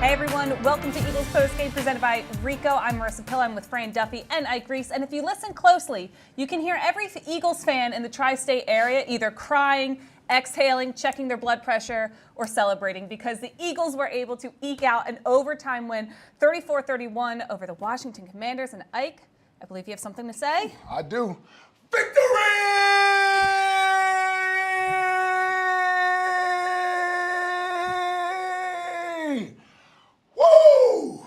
Hey everyone, welcome to Eagles Postgame presented by Rico. I'm Marisa Pilla. I'm with Fran Duffy and Ike Reese. And if you listen closely, you can hear every Eagles fan in the tri-state area either crying, exhaling, checking their blood pressure, or celebrating because the Eagles were able to eke out an overtime win, 34-31 over the Washington Commanders. And Ike, I believe you have something to say? I do. Victory! Woo!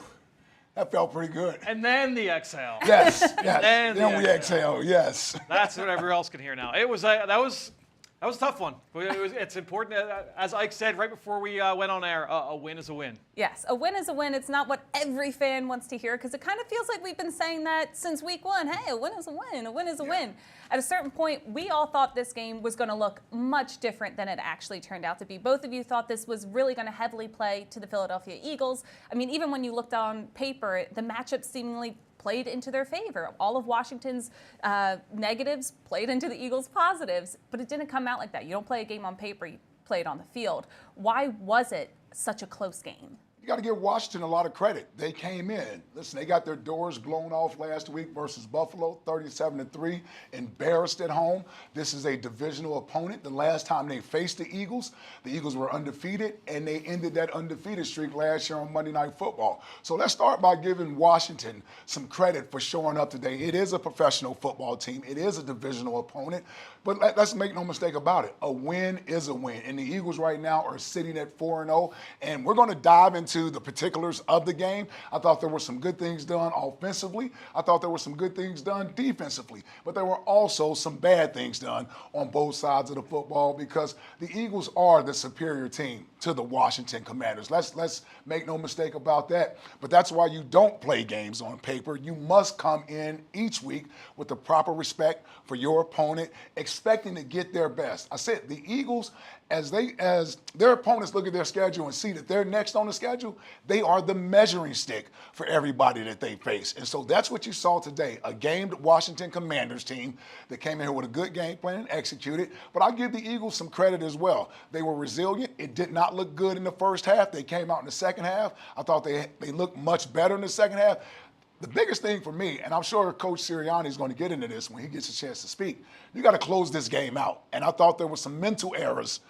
That felt pretty good. And then the exhale. Yes, yes. Then we exhale, yes. That's what everyone else can hear now. It was that was a tough one. It's important, as Ike said right before we went on air, a win is a win. Yes, a win is a win. It's not what every fan wants to hear because it kind of feels like we've been saying that since week one. Hey, a win is a win. A win is a win. At a certain point, we all thought this game was going to look much different than it actually turned out to be. Both of you thought this was really going to heavily play to the Philadelphia Eagles. I mean, even when you looked on paper, the matchup seemingly played into their favor. All of Washington's negatives played into the Eagles' positives, but it didn't come out like that. You don't play a game on paper, you play it on the field. Why was it such a close game? You got to give Washington a lot of credit. They came in. Listen, they got their doors blown off last week versus Buffalo, 37-3, embarrassed at home. This is a divisional opponent. The last time they faced the Eagles were undefeated, and they ended that undefeated streak last year on Monday Night Football. So let's start by giving Washington some credit for showing up today. It is a professional football team. It is a divisional opponent, but let's make no mistake about it. A win is a win, and the Eagles right now are sitting at 4-0, and we're going to dive into the particulars of the game. I thought there were some good things done offensively. I thought there were some good things done defensively. But there were also some bad things done on both sides of the football because the Eagles are the superior team to the Washington Commanders. Let's make no mistake about that. But that's why you don't play games on paper. You must come in each week with the proper respect for your opponent, expecting to get their best. I said the Eagles, as their opponents look at their schedule and see that they're next on the schedule, they are the measuring stick for everybody that they face. And so that's what you saw today, a gamed Washington Commanders team that came in here with a good game plan and executed. But I'll give the Eagles some credit as well. They were resilient. It did not look good in the first half. They came out in the second half. I thought they looked much better in the second half. The biggest thing for me, and I'm sure Coach Sirianni is going to get into this when he gets a chance to speak, you got to close this game out. And I thought there were some mental errors,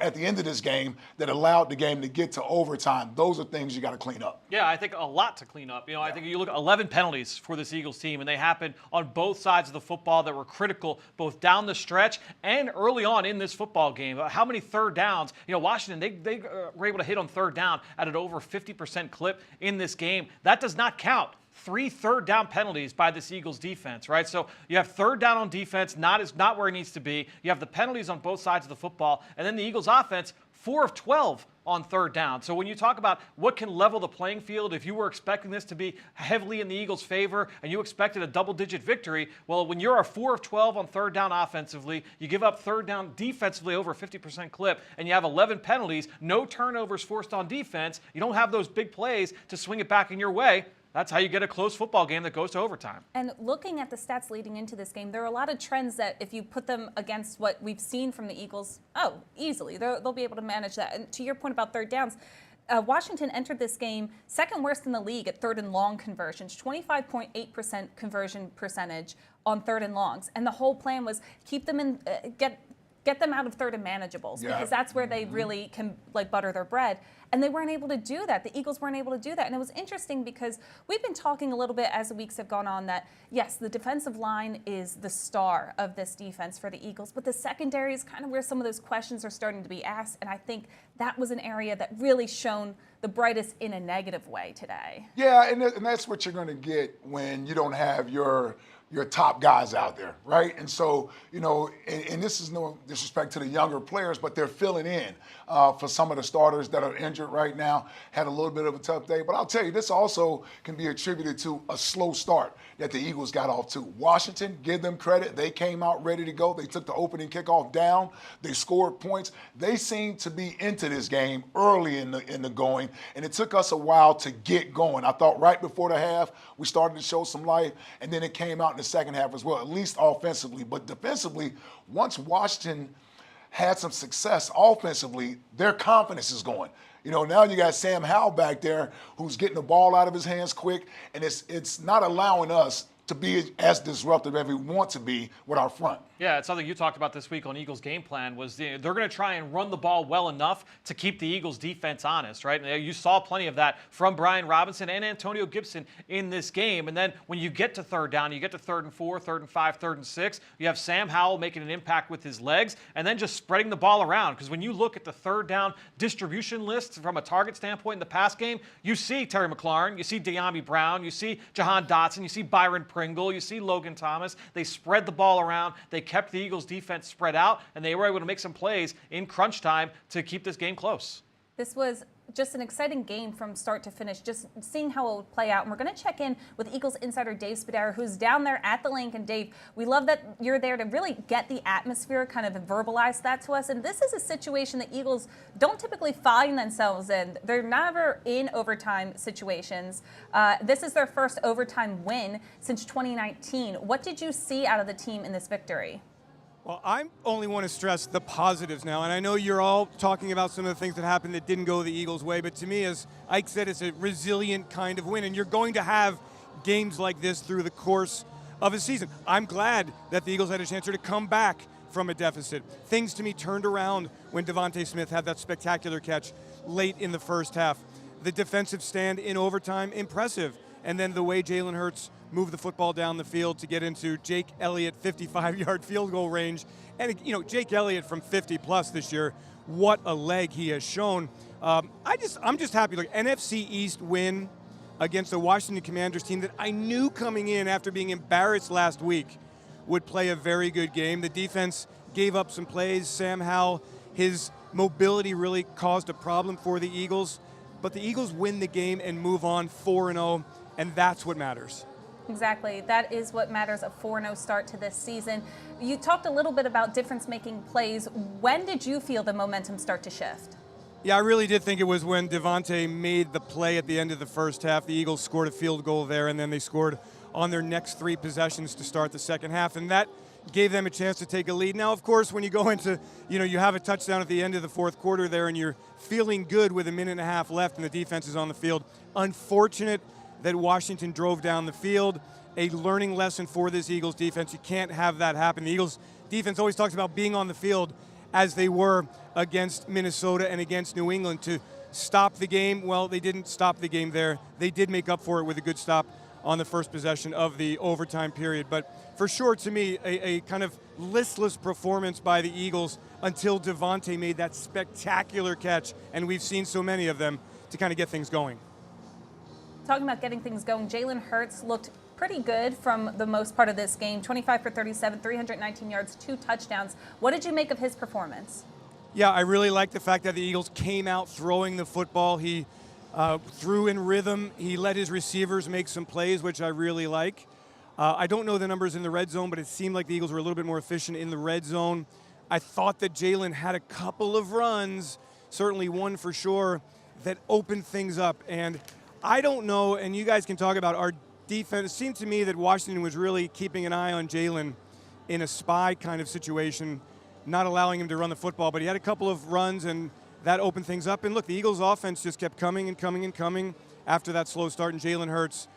at the end of this game that allowed the game to get to overtime. Those are things you got to clean up. Yeah, I think a lot to clean up. I think you look at 11 penalties for this Eagles team, and they happened on both sides of the football that were critical, both down the stretch and early on in this football game. How many third downs? Washington, they were able to hit on third down at an over 50% clip in this game. That does not count 3 third down penalties by this Eagles defense, right? So you have third down on defense, not where it needs to be. You have the penalties on both sides of the football, and then the Eagles offense, 4 of 12 on third down. So when you talk about what can level the playing field, if you were expecting this to be heavily in the Eagles' favor and you expected a double-digit victory, well, when you're a 4 of 12 on third down offensively, you give up third down defensively over a 50% clip, and you have 11 penalties, no turnovers forced on defense, you don't have those big plays to swing it back in your way. That's how you get a close football game that goes to overtime. And looking at the stats leading into this game, there are a lot of trends that if you put them against what we've seen from the Eagles, easily, they'll be able to manage that. And to your point about third downs, Washington entered this game second worst in the league at third and long conversions, 25.8% conversion percentage on third and longs. And the whole plan was keep them in, get them out of third and manageables because that's where they really can butter their bread. And they weren't able to do that. The Eagles weren't able to do that. And it was interesting because we've been talking a little bit as the weeks have gone on that, yes, the defensive line is the star of this defense for the Eagles, but the secondary is kind of where some of those questions are starting to be asked. And I think that was an area that really shone the brightest in a negative way today. Yeah, and that's what you're going to get when you don't have your top guys out there, right? And so, and this is no disrespect to the younger players, but they're filling in for some of the starters that are injured right now, had a little bit of a tough day. But I'll tell you, this also can be attributed to a slow start that the Eagles got off to. Washington, give them credit. They came out ready to go. They took the opening kickoff down. They scored points. They seemed to be into this game early in the going, and it took us a while to get going. I thought right before the half, we started to show some life, and then it came out in the second half as well, at least offensively. But defensively, once Washington had some success offensively, their confidence is going. You know, now you got Sam Howell back there who's getting the ball out of his hands quick, and it's not allowing us to be as disruptive as we want to be with our front. Yeah, it's something you talked about this week on Eagles game plan was they're going to try and run the ball well enough to keep the Eagles defense honest, right? And you saw plenty of that from Brian Robinson and Antonio Gibson in this game. And then when you get to third down, you get to 3rd and 4, 3rd and 5, 3rd and 6, you have Sam Howell making an impact with his legs and then just spreading the ball around. Because when you look at the third down distribution list from a target standpoint in the pass game, you see Terry McLaurin, you see De'Ami Brown, you see Jahan Dotson, you see Byron Pringle, you see Logan Thomas. They spread the ball around. They kept the Eagles defense spread out, and they were able to make some plays in crunch time to keep this game close. This was just an exciting game from start to finish, just seeing how it would play out. And we're going to check in with Eagles insider Dave Spadaro, who's down there at the link. And Dave, we love that you're there to really get the atmosphere, kind of verbalize that to us. And this is a situation that Eagles don't typically find themselves in. They're never in overtime situations. This is their first overtime win since 2019. What did you see out of the team in this victory? Well, I only want to stress the positives now, and I know you're all talking about some of the things that happened that didn't go the Eagles' way, but to me, as Ike said, it's a resilient kind of win, and you're going to have games like this through the course of a season. I'm glad that the Eagles had a chance to come back from a deficit. Things, to me, turned around when Devontae Smith had that spectacular catch late in the first half. The defensive stand in overtime, impressive, and then the way Jalen Hurts move the football down the field to get into Jake Elliott 55-yard field goal range. And, you know, Jake Elliott from 50-plus this year, what a leg he has shown. I'm just happy. Look, NFC East win against the Washington Commanders team that I knew coming in after being embarrassed last week would play a very good game. The defense gave up some plays. Sam Howell, his mobility really caused a problem for the Eagles. But the Eagles win the game and move on 4-0, and that's what matters. Exactly. That is what matters, a 4-0 start to this season. You talked a little bit about difference-making plays. When did you feel the momentum start to shift? Yeah, I really did think it was when Devontae made the play at the end of the first half. The Eagles scored a field goal there, and then they scored on their next 3 possessions to start the second half, and that gave them a chance to take a lead. Now, of course, when you go into, you have a touchdown at the end of the fourth quarter there, and you're feeling good with 1.5 minutes left, and the defense is on the field. Unfortunate that Washington drove down the field. A learning lesson for this Eagles defense. You can't have that happen. The Eagles defense always talks about being on the field as they were against Minnesota and against New England to stop the game. Well, they didn't stop the game there. They did make up for it with a good stop on the first possession of the overtime period. But for sure, to me, a kind of listless performance by the Eagles until Devontae made that spectacular catch, and we've seen so many of them, to kind of get things going. Talking about getting things going, Jalen Hurts looked pretty good from the most part of this game. 25 for 37, 319 yards, 2 touchdowns. What did you make of his performance? Yeah, I really like the fact that the Eagles came out throwing the football. He threw in rhythm. He let his receivers make some plays, which I really like. I don't know the numbers in the red zone, but it seemed like the Eagles were a little bit more efficient in the red zone. I thought that Jalen had a couple of runs, certainly one for sure, that opened things up. And I don't know, and you guys can talk about our defense. It seemed to me that Washington was really keeping an eye on Jalen in a spy kind of situation, not allowing him to run the football. But he had a couple of runs, and that opened things up. And look, the Eagles' offense just kept coming and coming and coming after that slow start, and Jalen Hurts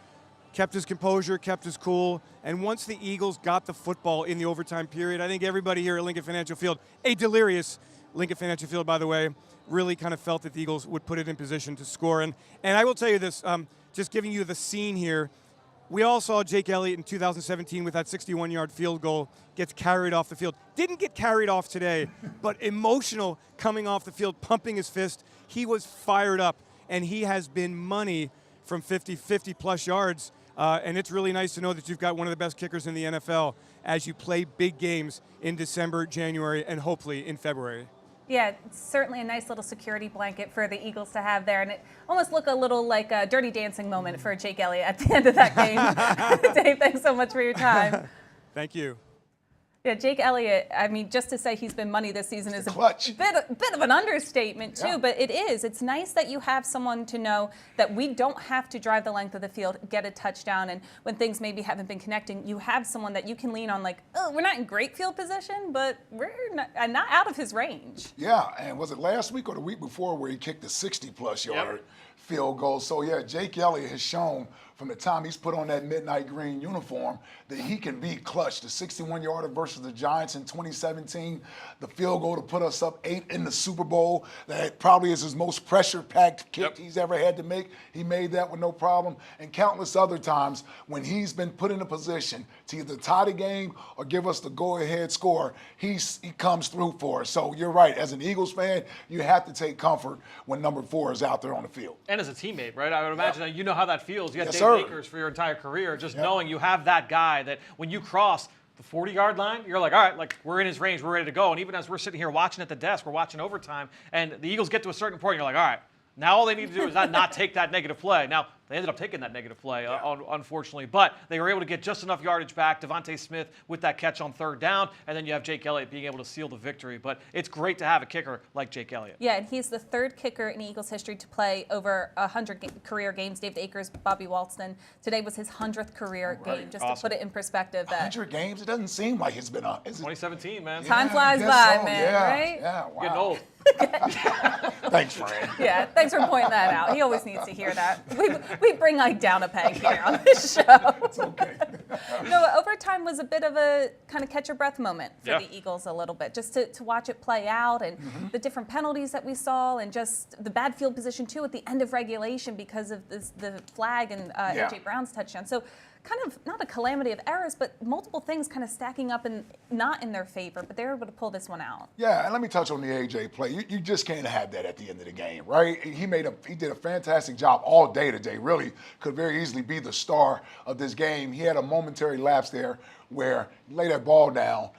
kept his composure, kept his cool. And once the Eagles got the football in the overtime period, I think everybody here at Lincoln Financial Field, a delirious Lincoln Financial Field, by the way, really kind of felt that the Eagles would put it in position to score. And I will tell you this, just giving you the scene here, we all saw Jake Elliott in 2017 with that 61-yard field goal gets carried off the field. Didn't get carried off today, but emotional coming off the field, pumping his fist. He was fired up, and he has been money from 50-plus yards. And it's really nice to know that you've got one of the best kickers in the NFL as you play big games in December, January, and hopefully in February. Yeah, it's certainly a nice little security blanket for the Eagles to have there, and it almost looked a little like a Dirty Dancing moment for Jake Elliott at the end of that game. Dave, thanks so much for your time. Thank you. Yeah, Jake Elliott, I mean, just to say he's been money this season is a clutch. bit of an understatement, too, Yeah. but it is. It's nice that you have someone to know that we don't have to drive the length of the field, get a touchdown, and when things maybe haven't been connecting, you have someone that you can lean on like, oh, we're not in great field position, but we're not out of his range. Yeah, and was it last week or the week before where he kicked a 60-plus yard field goal? So, yeah, Jake Elliott has shown from the time he's put on that midnight green uniform that he can be clutch. The 61-yarder versus the Giants in 2017, the field goal to put us up 8 in the Super Bowl, that probably is his most pressure-packed kick he's ever had to make. He made that with no problem. And countless other times when he's been put in a position to either tie the game or give us the go-ahead score, he comes through for us. So you're right. As an Eagles fan, you have to take comfort when number 4 is out there on the field. And as a teammate, right? I would imagine that you know how that feels. You got Yes, Dave sir. Akers for your entire career, just knowing you have that guy that when you cross the 40-yard line, you're like, all right, like we're in his range, we're ready to go. And even as we're sitting here watching at the desk, we're watching overtime, and the Eagles get to a certain point, you're like, all right, now all they need to do is not take that negative play. Now, they ended up taking that negative play, unfortunately, but they were able to get just enough yardage back. Devontae Smith with that catch on 3rd down, and then you have Jake Elliott being able to seal the victory. But it's great to have a kicker like Jake Elliott. Yeah, and he's the 3rd kicker in Eagles history to play over 100 career games. David Akers, Bobby Walston. Today was his 100th career game, just to put it in perspective. 100 games? It doesn't seem like it's been on. 2017, man. Time flies I by, guess so. man, right? Yeah, wow. Getting old. Thanks, Fran. Yeah, thanks for pointing that out. He always needs to hear that. We bring Ike down a peg here on this show. It's okay. No, overtime was a bit of a kind of catch your breath moment for Yeah. the Eagles a little bit, just to watch it play out and the different penalties that we saw and just the bad field position too at the end of regulation because of the flag and A.J. Brown's touchdown. So kind of not a calamity of errors, but multiple things kind of stacking up and not in their favor, but they were able to pull this one out. Yeah, and let me touch on the A.J. play. You just can't have that at the end of the game, right? He did a fantastic job all day today. Really could very easily be the star of this game. He had a momentary lapse there where he laid that ball down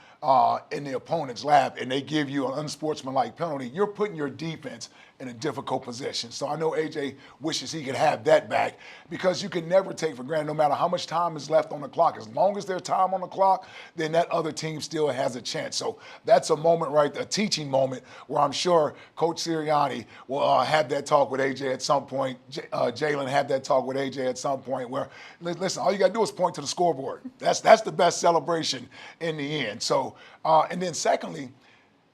in the opponent's lap and they give you an unsportsmanlike penalty. You're putting your defense in a difficult position. So I know A.J. wishes he could have that back because you can never take for granted, no matter how much time is left on the clock. As long as there's time on the clock, then that other team still has a chance. So that's a moment, right, a teaching moment where I'm sure Coach Sirianni will have that talk with A.J. at some point. Jalen had that talk with A.J. at some point where, listen, all you got to do is point to the scoreboard. That's the best celebration in the end. So, and then secondly,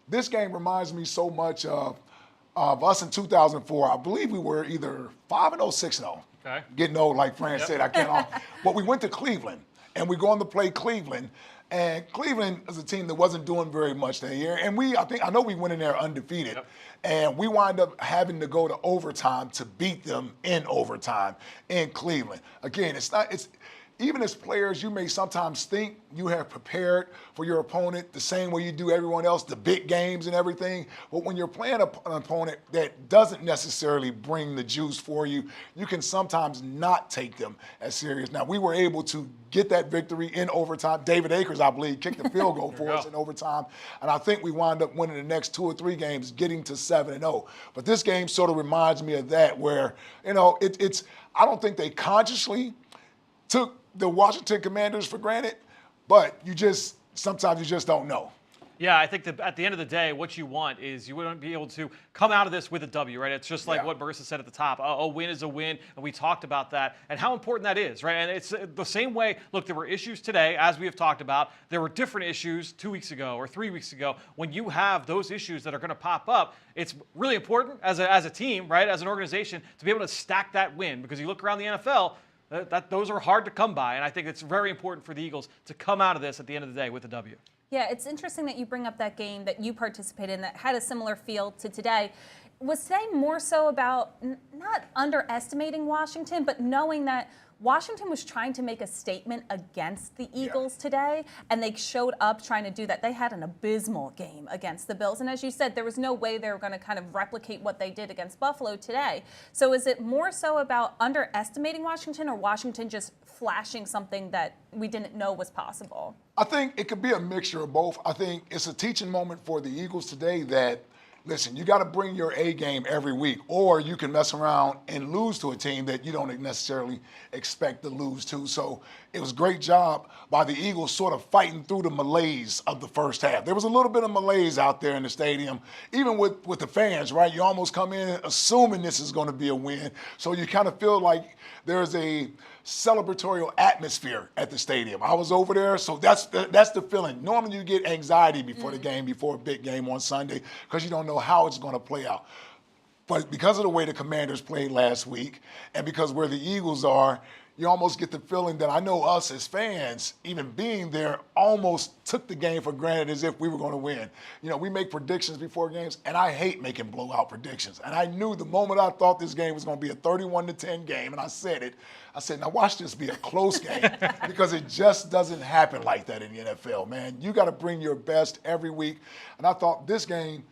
this game reminds me so much of us in 2004. I believe we were either 5-0, 6-0. Okay. Getting old, like Fran said, I can't. But we went to Cleveland, and we go on to play Cleveland. And Cleveland is a team that wasn't doing very much that year. And I know we went in there undefeated. Yep. And we wind up having to go to overtime to beat them in overtime in Cleveland. Again, even as players, you may sometimes think you have prepared for your opponent the same way you do everyone else, the big games and everything. But when you're playing an opponent that doesn't necessarily bring the juice for you, you can sometimes not take them as serious. Now, we were able to get that victory in overtime. David Akers, I believe, kicked the field goal for us in overtime. And I think we wound up winning the next 2 or 3 games, getting to 7-0. But this game sort of reminds me of that where, I don't think they consciously took the Washington Commanders for granted, but sometimes you just don't know. Yeah, I think that at the end of the day, what you want is you wouldn't be able to come out of this with a W, right? It's just like what Marisa said at the top. A win is a win, and we talked about that and how important that is, right? And it's the same way, look, there were issues today, as we have talked about. There were different issues 2 weeks ago or 3 weeks ago. When you have those issues that are going to pop up, it's really important as a team, right, as an organization, to be able to stack that win because you look around the NFL, those are hard to come by, and I think it's very important for the Eagles to come out of this at the end of the day with a W. Yeah, it's interesting that you bring up that game that you participated in that had a similar feel to today. Was today more so about not underestimating Washington, but knowing that Washington was trying to make a statement against the Eagles today, and they showed up trying to do that. They had an abysmal game against the Bills, and as you said, there was no way they were going to kind of replicate what they did against Buffalo today. So is it more so about underestimating Washington or Washington just flashing something that we didn't know was possible? I think it could be a mixture of both. I think it's a teaching moment for the Eagles today that, listen, you got to bring your A game every week, or you can mess around and lose to a team that you don't necessarily expect to lose to. So it was a great job by the Eagles sort of fighting through the malaise of the first half. There was a little bit of malaise out there in the stadium, even with the fans, right? You almost come in assuming this is going to be a win. So you kind of feel like there's a celebratory atmosphere at the stadium. I was over there, so that's the feeling. Normally you get anxiety before the game, before a big game on Sunday, because you don't know how it's going to play out. But because of the way the Commanders played last week, and because where the Eagles are, you almost get the feeling that I know us as fans, even being there, almost took the game for granted as if we were going to win. You know, we make predictions before games, and I hate making blowout predictions. And I knew the moment I thought this game was going to be a 31-10 game, and I said, now watch this be a close game, because it just doesn't happen like that in the NFL, man. You got to bring your best every week. And I thought this game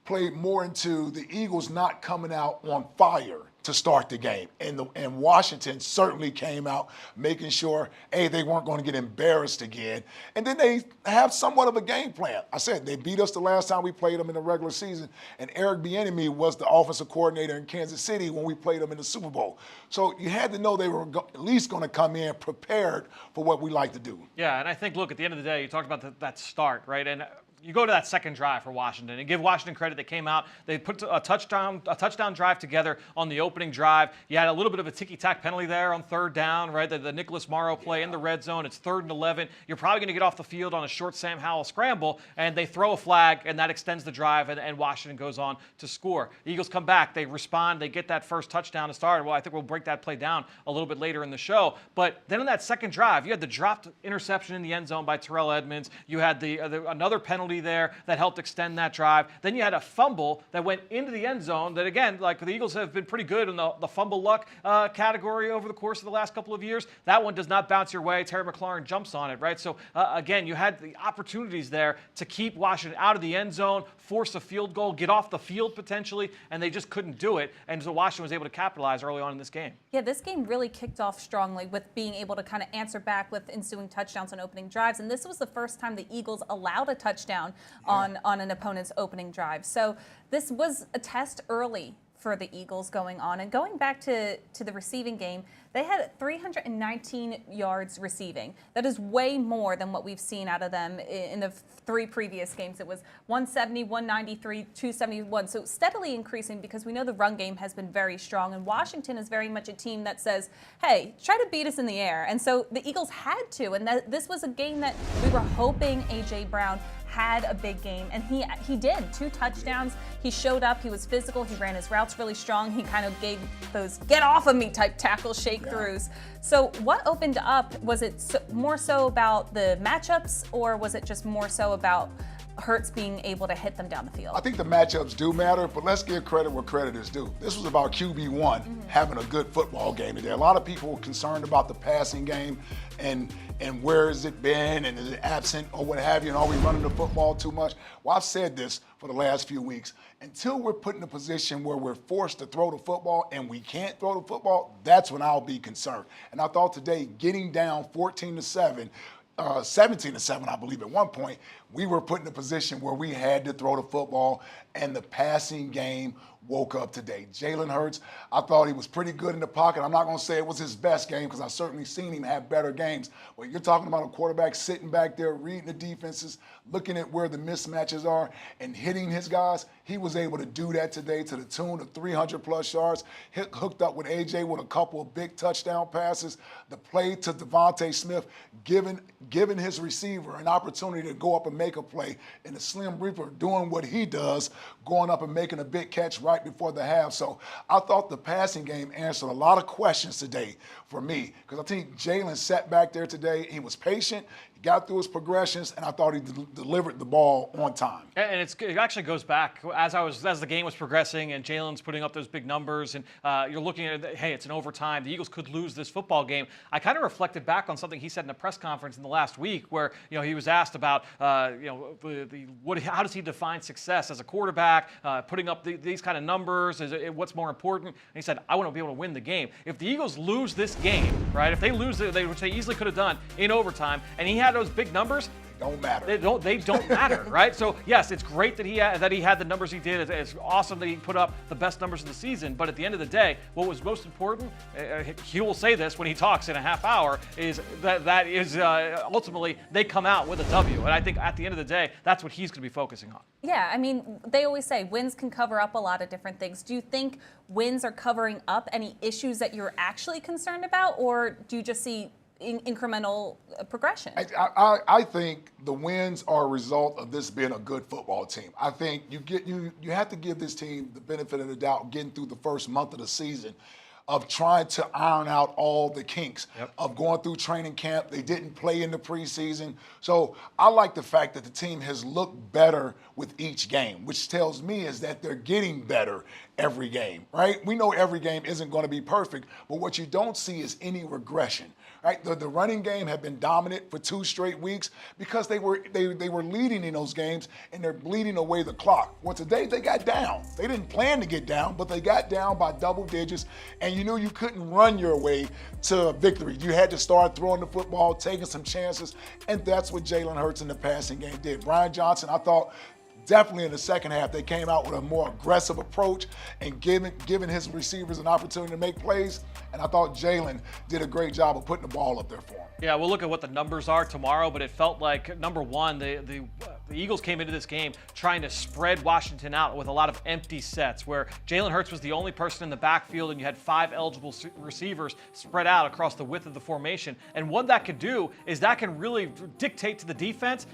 played more into the Eagles not coming out on fire to start the game. And Washington certainly came out making sure, they weren't going to get embarrassed again. And then they have somewhat of a game plan. I said, they beat us the last time we played them in the regular season, and Eric Bieniemy was the offensive coordinator in Kansas City when we played them in the Super Bowl. So you had to know they were at least going to come in prepared for what we like to do. Yeah, and I think, look, at the end of the day, you talked about that start, right? And you go to that second drive for Washington and give Washington credit. They came out, they put a touchdown drive together on the opening drive. You had a little bit of a ticky-tack penalty there on third down, right? The Nicholas Morrow play in the red zone. It's 3rd and 11. You're probably going to get off the field on a short Sam Howell scramble, and they throw a flag, and that extends the drive, and Washington goes on to score. The Eagles come back. They respond. They get that first touchdown to start. Well, I think we'll break that play down a little bit later in the show. But then on that second drive, you had the dropped interception in the end zone by Terrell Edmonds. You had another penalty there that helped extend that drive. Then you had a fumble that went into the end zone that, again, like the Eagles have been pretty good in the fumble luck category over the course of the last couple of years. That one does not bounce your way. Terry McLaurin jumps on it, right? So, again, you had the opportunities there to keep Washington out of the end zone, force a field goal, get off the field potentially, and they just couldn't do it. And so Washington was able to capitalize early on in this game. Yeah, this game really kicked off strongly with being able to kind of answer back with ensuing touchdowns on opening drives. And this was the first time the Eagles allowed a touchdown on an opponent's opening drive. So this was a test early for the Eagles going on. And going back to the receiving game, they had 319 yards receiving. That is way more than what we've seen out of them in the 3 previous games. It was 170, 193, 271. So steadily increasing, because we know the run game has been very strong. And Washington is very much a team that says, hey, try to beat us in the air. And so the Eagles had to. And this was a game that we were hoping A.J. Brown had a big game, and he did. 2 touchdowns. He showed up. He was physical. He ran his routes really strong. He kind of gave those get off of me type tackle shake throughs. So what opened up? Was it more so about the matchups, or was it just more so about Hurts being able to hit them down the field? I think the matchups do matter, but let's give credit where credit is due. This was about QB1 having a good football game today. A lot of people were concerned about the passing game and where has it been, and is it absent or what have you, and are we running the football too much? Well, I've said this for the last few weeks. Until we're put in a position where we're forced to throw the football and we can't throw the football, that's when I'll be concerned. And I thought today, getting down 14-7, 17-7, I believe at one point, we were put in a position where we had to throw the football, and the passing game woke up today. Jalen Hurts, I thought he was pretty good in the pocket. I'm not going to say it was his best game, because I've certainly seen him have better games. But you're talking about a quarterback sitting back there, reading the defenses, looking at where the mismatches are, and hitting his guys. He was able to do that today to the tune of 300-plus yards, hooked up with A.J. with a couple of big touchdown passes. The play to Devontae Smith, giving his receiver an opportunity to go up and make a play, and the Slim Reaper doing what he does, going up and making a big catch right before the half. So I thought the passing game answered a lot of questions today for me, because I think Jalen sat back there today. He was patient. He got through his progressions, and I thought he delivered the ball on time. And it actually goes back as the game was progressing and Jalen's putting up those big numbers, and you're looking at it, hey, it's an overtime. The Eagles could lose this football game. I kind of reflected back on something he said in a press conference in the last week, where he was asked about how does he define success as a quarterback, putting up these kind of numbers, what's more important? And he said, I want to be able to win the game. If the Eagles lose this game, right? If they lose it, which they easily could have done in overtime, and he had those big numbers, don't matter. They don't matter, right? So yes, it's great that he had the numbers he did. It's awesome that he put up the best numbers of the season. But at the end of the day, what was most important, he will say this when he talks in a half hour, is that is ultimately they come out with a W. And I think at the end of the day, that's what he's going to be focusing on. Yeah, I mean, they always say wins can cover up a lot of different things. Do you think wins are covering up any issues that you're actually concerned about, or do you just see incremental progression? I think the wins are a result of this being a good football team. I think you have to give this team the benefit of the doubt getting through the first month of the season, of trying to iron out all the kinks, of going through training camp. They didn't play in the preseason. So I like the fact that the team has looked better with each game, which tells me is that they're getting better every game, right? We know every game isn't going to be perfect, but what you don't see is any regression, right? The running game had been dominant for 2 straight weeks because they were leading in those games, and they're bleeding away the clock. Well, today they got down. They didn't plan to get down, but they got down by double digits, and you knew you couldn't run your way to victory. You had to start throwing the football, taking some chances, and that's what Jalen Hurts in the passing game did. Brian Johnson, I thought, definitely in the second half, they came out with a more aggressive approach and giving his receivers an opportunity to make plays. And I thought Jalen did a great job of putting the ball up there for him. Yeah, we'll look at what the numbers are tomorrow, but it felt like, number one, the Eagles came into this game trying to spread Washington out with a lot of empty sets, where Jalen Hurts was the only person in the backfield, and you had 5 eligible receivers spread out across the width of the formation. And what that could do is that can really dictate to the defense,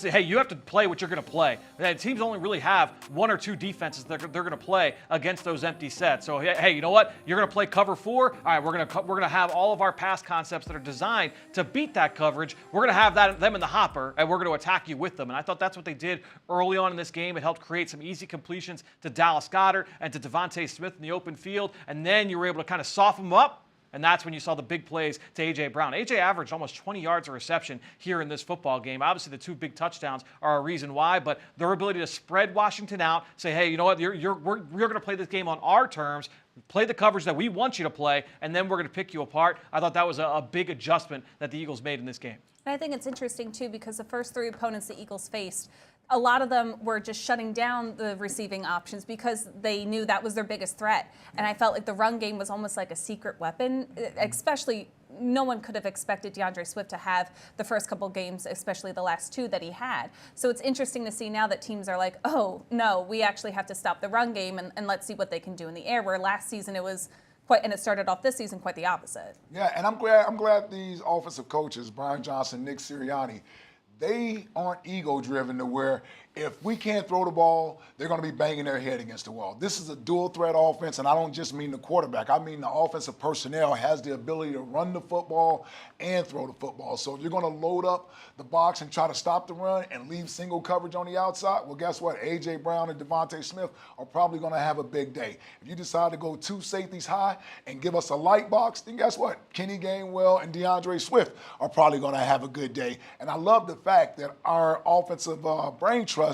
hey, you have to play what you're going to play. Teams only really have 1 or 2 defenses they're going to play against those empty sets. So hey, you know what? You're going to play cover 4. All right, we're going to have all of our pass concepts that are designed to beat that coverage. We're going to have them in the hopper, and we're going to attack you with them. And I thought that's what they did early on in this game. It helped create some easy completions to Dallas Goedert and to Devontae Smith in the open field, and then you were able to kind of soften them up. And that's when you saw the big plays to A.J. Brown. A.J. averaged almost 20 yards a reception here in this football game. Obviously, the 2 big touchdowns are a reason why, but their ability to spread Washington out, say, hey, you know what, we're going to play this game on our terms, play the coverage that we want you to play, and then we're going to pick you apart. I thought that was a big adjustment that the Eagles made in this game. And I think it's interesting, too, because the first 3 opponents the Eagles faced, a lot of them were just shutting down the receiving options because they knew that was their biggest threat. And I felt like the run game was almost like a secret weapon, especially no one could have expected DeAndre Swift to have the first couple games, especially the last 2 that he had. So it's interesting to see now that teams are like, oh, no, we actually have to stop the run game and let's see what they can do in the air, where last season it was and it started off this season quite the opposite. Yeah, and I'm glad these offensive coaches, Brian Johnson, Nick Sirianni, they aren't ego-driven to where if we can't throw the ball, they're going to be banging their head against the wall. This is a dual-threat offense, and I don't just mean the quarterback. I mean the offensive personnel has the ability to run the football and throw the football. So if you're going to load up the box and try to stop the run and leave single coverage on the outside, well, guess what? A.J. Brown and Devontae Smith are probably going to have a big day. If you decide to go 2 safeties high and give us a light box, then guess what? Kenny Gainwell and DeAndre Swift are probably going to have a good day. And I love the fact that our offensive brain trust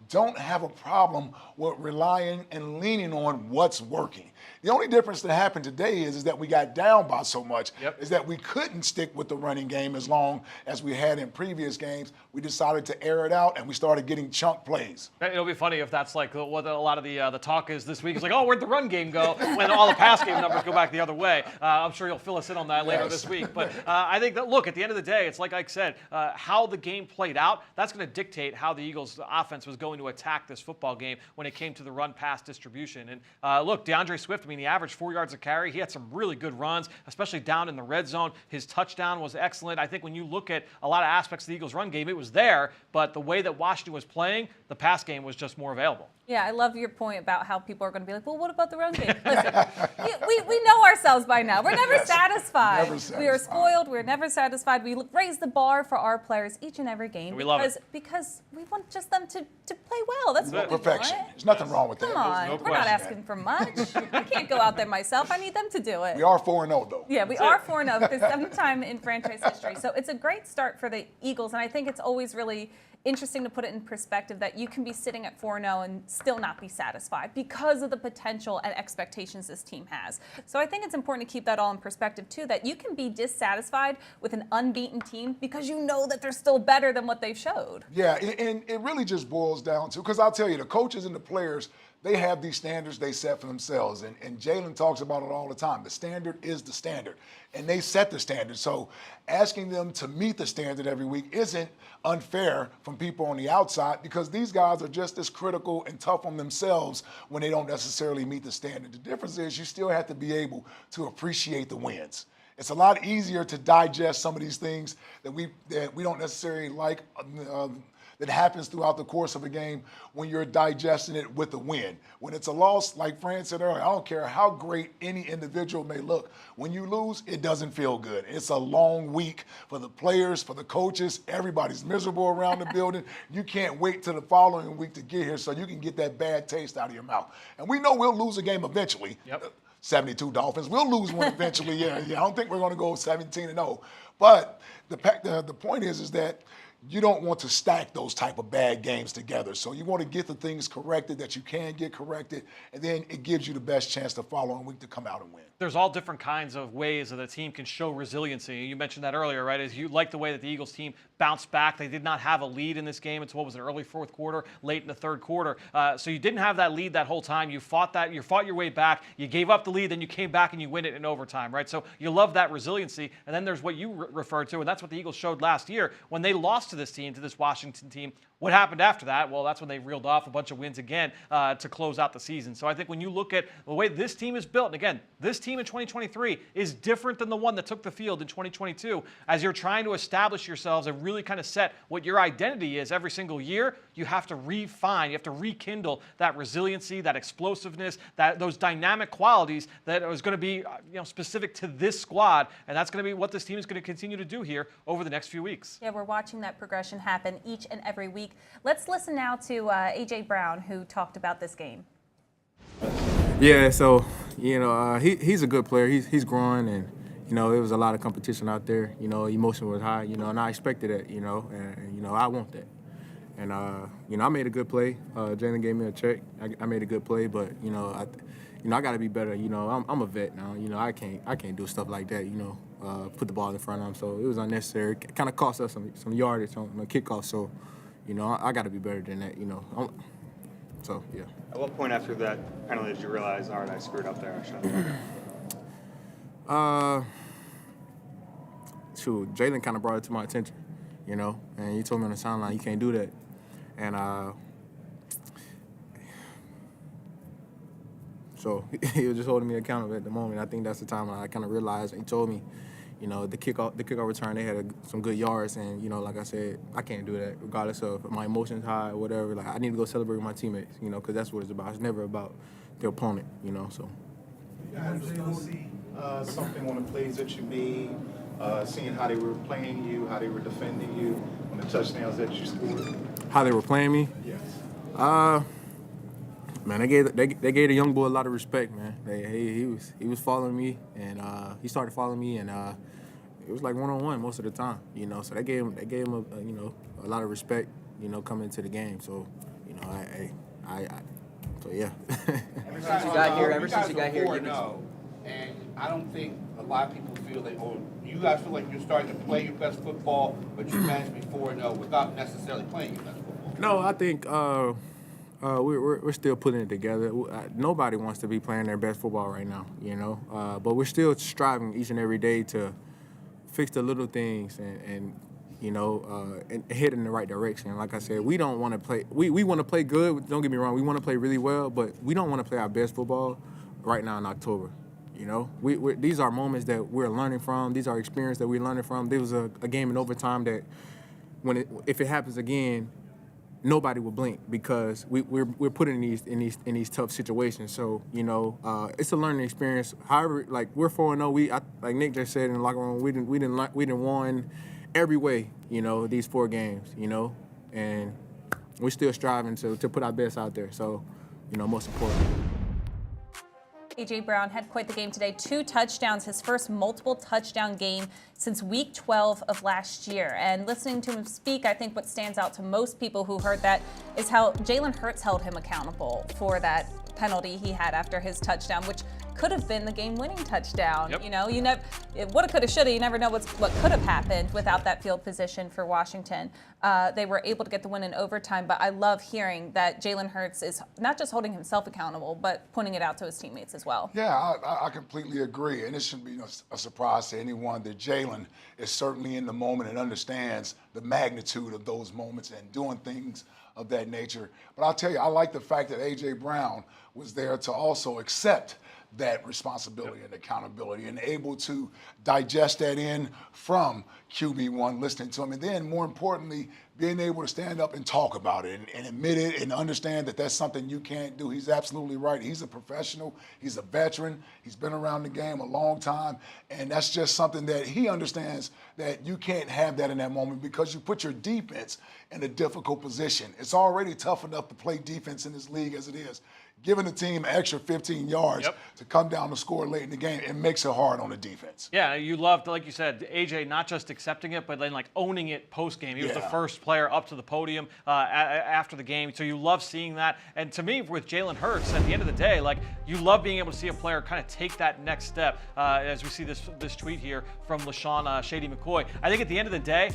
don't have a problem with relying and leaning on what's working. The only difference that happened today is that we got down by so much, is that we couldn't stick with the running game as long as we had in previous games. We decided to air it out, and we started getting chunk plays. It'll be funny if that's like what a lot of the talk is this week. It's like, oh, where'd the run game go? When all the pass game numbers go back the other way. I'm sure you'll fill us in on that later this week. But I think that, look, at the end of the day, it's like Ike said, how the game played out, that's going to dictate how the Eagles' offense was going to attack this football game when it came to the run-pass distribution. And look, DeAndre Swift, I mean, he averaged 4 yards a carry. He had some really good runs, especially down in the red zone. His touchdown was excellent. I think when you look at a lot of aspects of the Eagles' run game, it was there, but the way that Washington was playing, the pass game was just more available. Yeah, I love your point about how people are going to be like, well, what about the run game? Listen, we know ourselves by now. We're never satisfied. Never satisfied. We are spoiled. We're never satisfied. We raise the bar for our players each and every game. We love it. Because we want just them to play well. That's what we Perfection. want. There's nothing wrong with that. Come on. no We're not question. asking for much. I can't go out there myself. I need them to do it. We are 4-0, though. Yeah, we are 4-0 for the 7th time in franchise history. So it's a great start for the Eagles, and I think it's always really interesting to put it in perspective that you can be sitting at 4-0 and still not be satisfied because of the potential and expectations this team has. So I think it's important to keep that all in perspective too, that you can be dissatisfied with an unbeaten team because you know that they're still better than what they've showed. Yeah, and it really just boils down to, because I'll tell you, the coaches and the players, they have these standards they set for themselves. And Jalen talks about it all the time. The standard is the standard. And they set the standard. So asking them to meet the standard every week isn't unfair from people on the outside, because these guys are just as critical and tough on themselves when they don't necessarily meet the standard. The difference is you still have to be able to appreciate the wins. It's a lot easier to digest some of these things that we don't necessarily like, that happens throughout the course of a game when you're digesting it with a win. When it's a loss, like Fran said earlier, I don't care how great any individual may look. When you lose, it doesn't feel good. It's a long week for the players, for the coaches. Everybody's miserable around the building. You can't wait till the following week to get here so you can get that bad taste out of your mouth. And we know we'll lose a game eventually. Yep. 72 Dolphins. We'll lose one eventually. Yeah. I don't think we're going to go 17-0. But the point is that you don't want to stack those type of bad games together. So you want to get the things corrected that you can get corrected, and then it gives you the best chance the following week to come out and win. There's all different kinds of ways that a team can show resiliency. You mentioned that earlier, right? As you like the way that the Eagles team bounced back. They did not have a lead in this game until what was it, early fourth quarter, late in the third quarter. So you didn't have that lead that whole time. You fought your way back. You gave up the lead, then you came back and you win it in overtime, right? So you love that resiliency. And then there's what you referred to, and that's what the Eagles showed last year when they lost to this team, to this Washington team. What happened after that? Well, that's when they reeled off a bunch of wins again to close out the season. So I think when you look at the way this team is built, and again, this team in 2023 is different than the one that took the field in 2022. As you're trying to establish yourselves and really kind of set what your identity is every single year, you have to refine, you have to rekindle that resiliency, that explosiveness, those dynamic qualities that is going to be specific to this squad, and that's going to be what this team is going to continue to do here over the next few weeks. Yeah, we're watching that progression happen each and every week. Let's listen now to A.J. Brown, who talked about this game. Yeah, so, he's a good player. He's growing, and, there was a lot of competition out there. Emotion was high, and I expected it, and I want that. And, I made a good play. Jalen gave me a check. I made a good play, but, I got to be better. I'm a vet now. I can't do stuff like that, put the ball in front of him. So it was unnecessary. It kind of cost us some yardage on the kickoff. So, I got to be better than that, So, yeah. At what point after that penalty did you realize, all right, I screwed up there? I shouldn't have Shoot, Jalen kind of brought it to my attention, and he told me on the sideline, you can't do that. And so he was just holding me accountable at the moment. I think that's the time I kind of realized. And he told me, the kickoff return, they had some good yards, and like I said, I can't do that regardless of my emotions high or whatever. Like, I need to go celebrate with my teammates, because that's what it's about. It's never about the opponent, So. You guys still see something on the plays that you made, seeing how they were playing you, how they were defending you on the touchdowns that you scored? How they were playing me? Yes. Man, they gave the young boy a lot of respect, man. He was following me, and he started following me, and it was like one-on-one most of the time, So they gave him a lot of respect, coming into the game. So, so yeah. Ever since you got here, and I don't think a lot of people feel that, you guys feel like you're starting to play your best football, but you managed to be 4-0 without necessarily playing your best football. No, I think we're still putting it together. Nobody wants to be playing their best football right now, but we're still striving each and every day to fix the little things and head in the right direction. Like I said, we don't want to play. We want to play good. Don't get me wrong. We want to play really well, but we don't want to play our best football right now in October. These are moments that we're learning from. These are experiences that we're learning from. There was a game in overtime that if it happens again, nobody will blink because we're put in these tough situations. So it's a learning experience. However, like we're 4-0. Like Nick just said in the locker room, we didn't won every way. These 4 games. And we're still striving to put our best out there. So most important. A.J. Brown had quite the game today. 2 touchdowns, his first multiple touchdown game since week 12 of last year. And listening to him speak, I think what stands out to most people who heard that is how Jalen Hurts held him accountable for that penalty he had after his touchdown, which could have been the game-winning touchdown. Yep. You know, woulda, coulda, shoulda. You never know what could have happened without that field position for Washington. They were able to get the win in overtime, but I love hearing that Jalen Hurts is not just holding himself accountable, but pointing it out to his teammates as well. Yeah, I completely agree, and it shouldn't be a surprise to anyone that Jalen is certainly in the moment and understands the magnitude of those moments and doing things of that nature. But I'll tell you, I like the fact that A.J. Brown was there to also accept that responsibility and accountability and able to digest that in from QB1, listening to him, and then more importantly, being able to stand up and talk about it and admit it and understand that that's something you can't do. He's absolutely right. He's a professional. He's a veteran. He's been around the game a long time, and that's just something that he understands that you can't have that in that moment because you put your defense in a difficult position. It's already tough enough to play defense in this league as it is. Giving the team an extra 15 yards to come down to score late in the game, it makes it hard on the defense. Yeah, you loved, like you said, AJ not just accepting it, but then like owning it post-game. He was the first player up to the podium after the game, so you love seeing that. And to me, with Jalen Hurts, at the end of the day, like you love being able to see a player kind of take that next step. As we see this tweet here from LaShawn Shady McCoy. I think at the end of the day,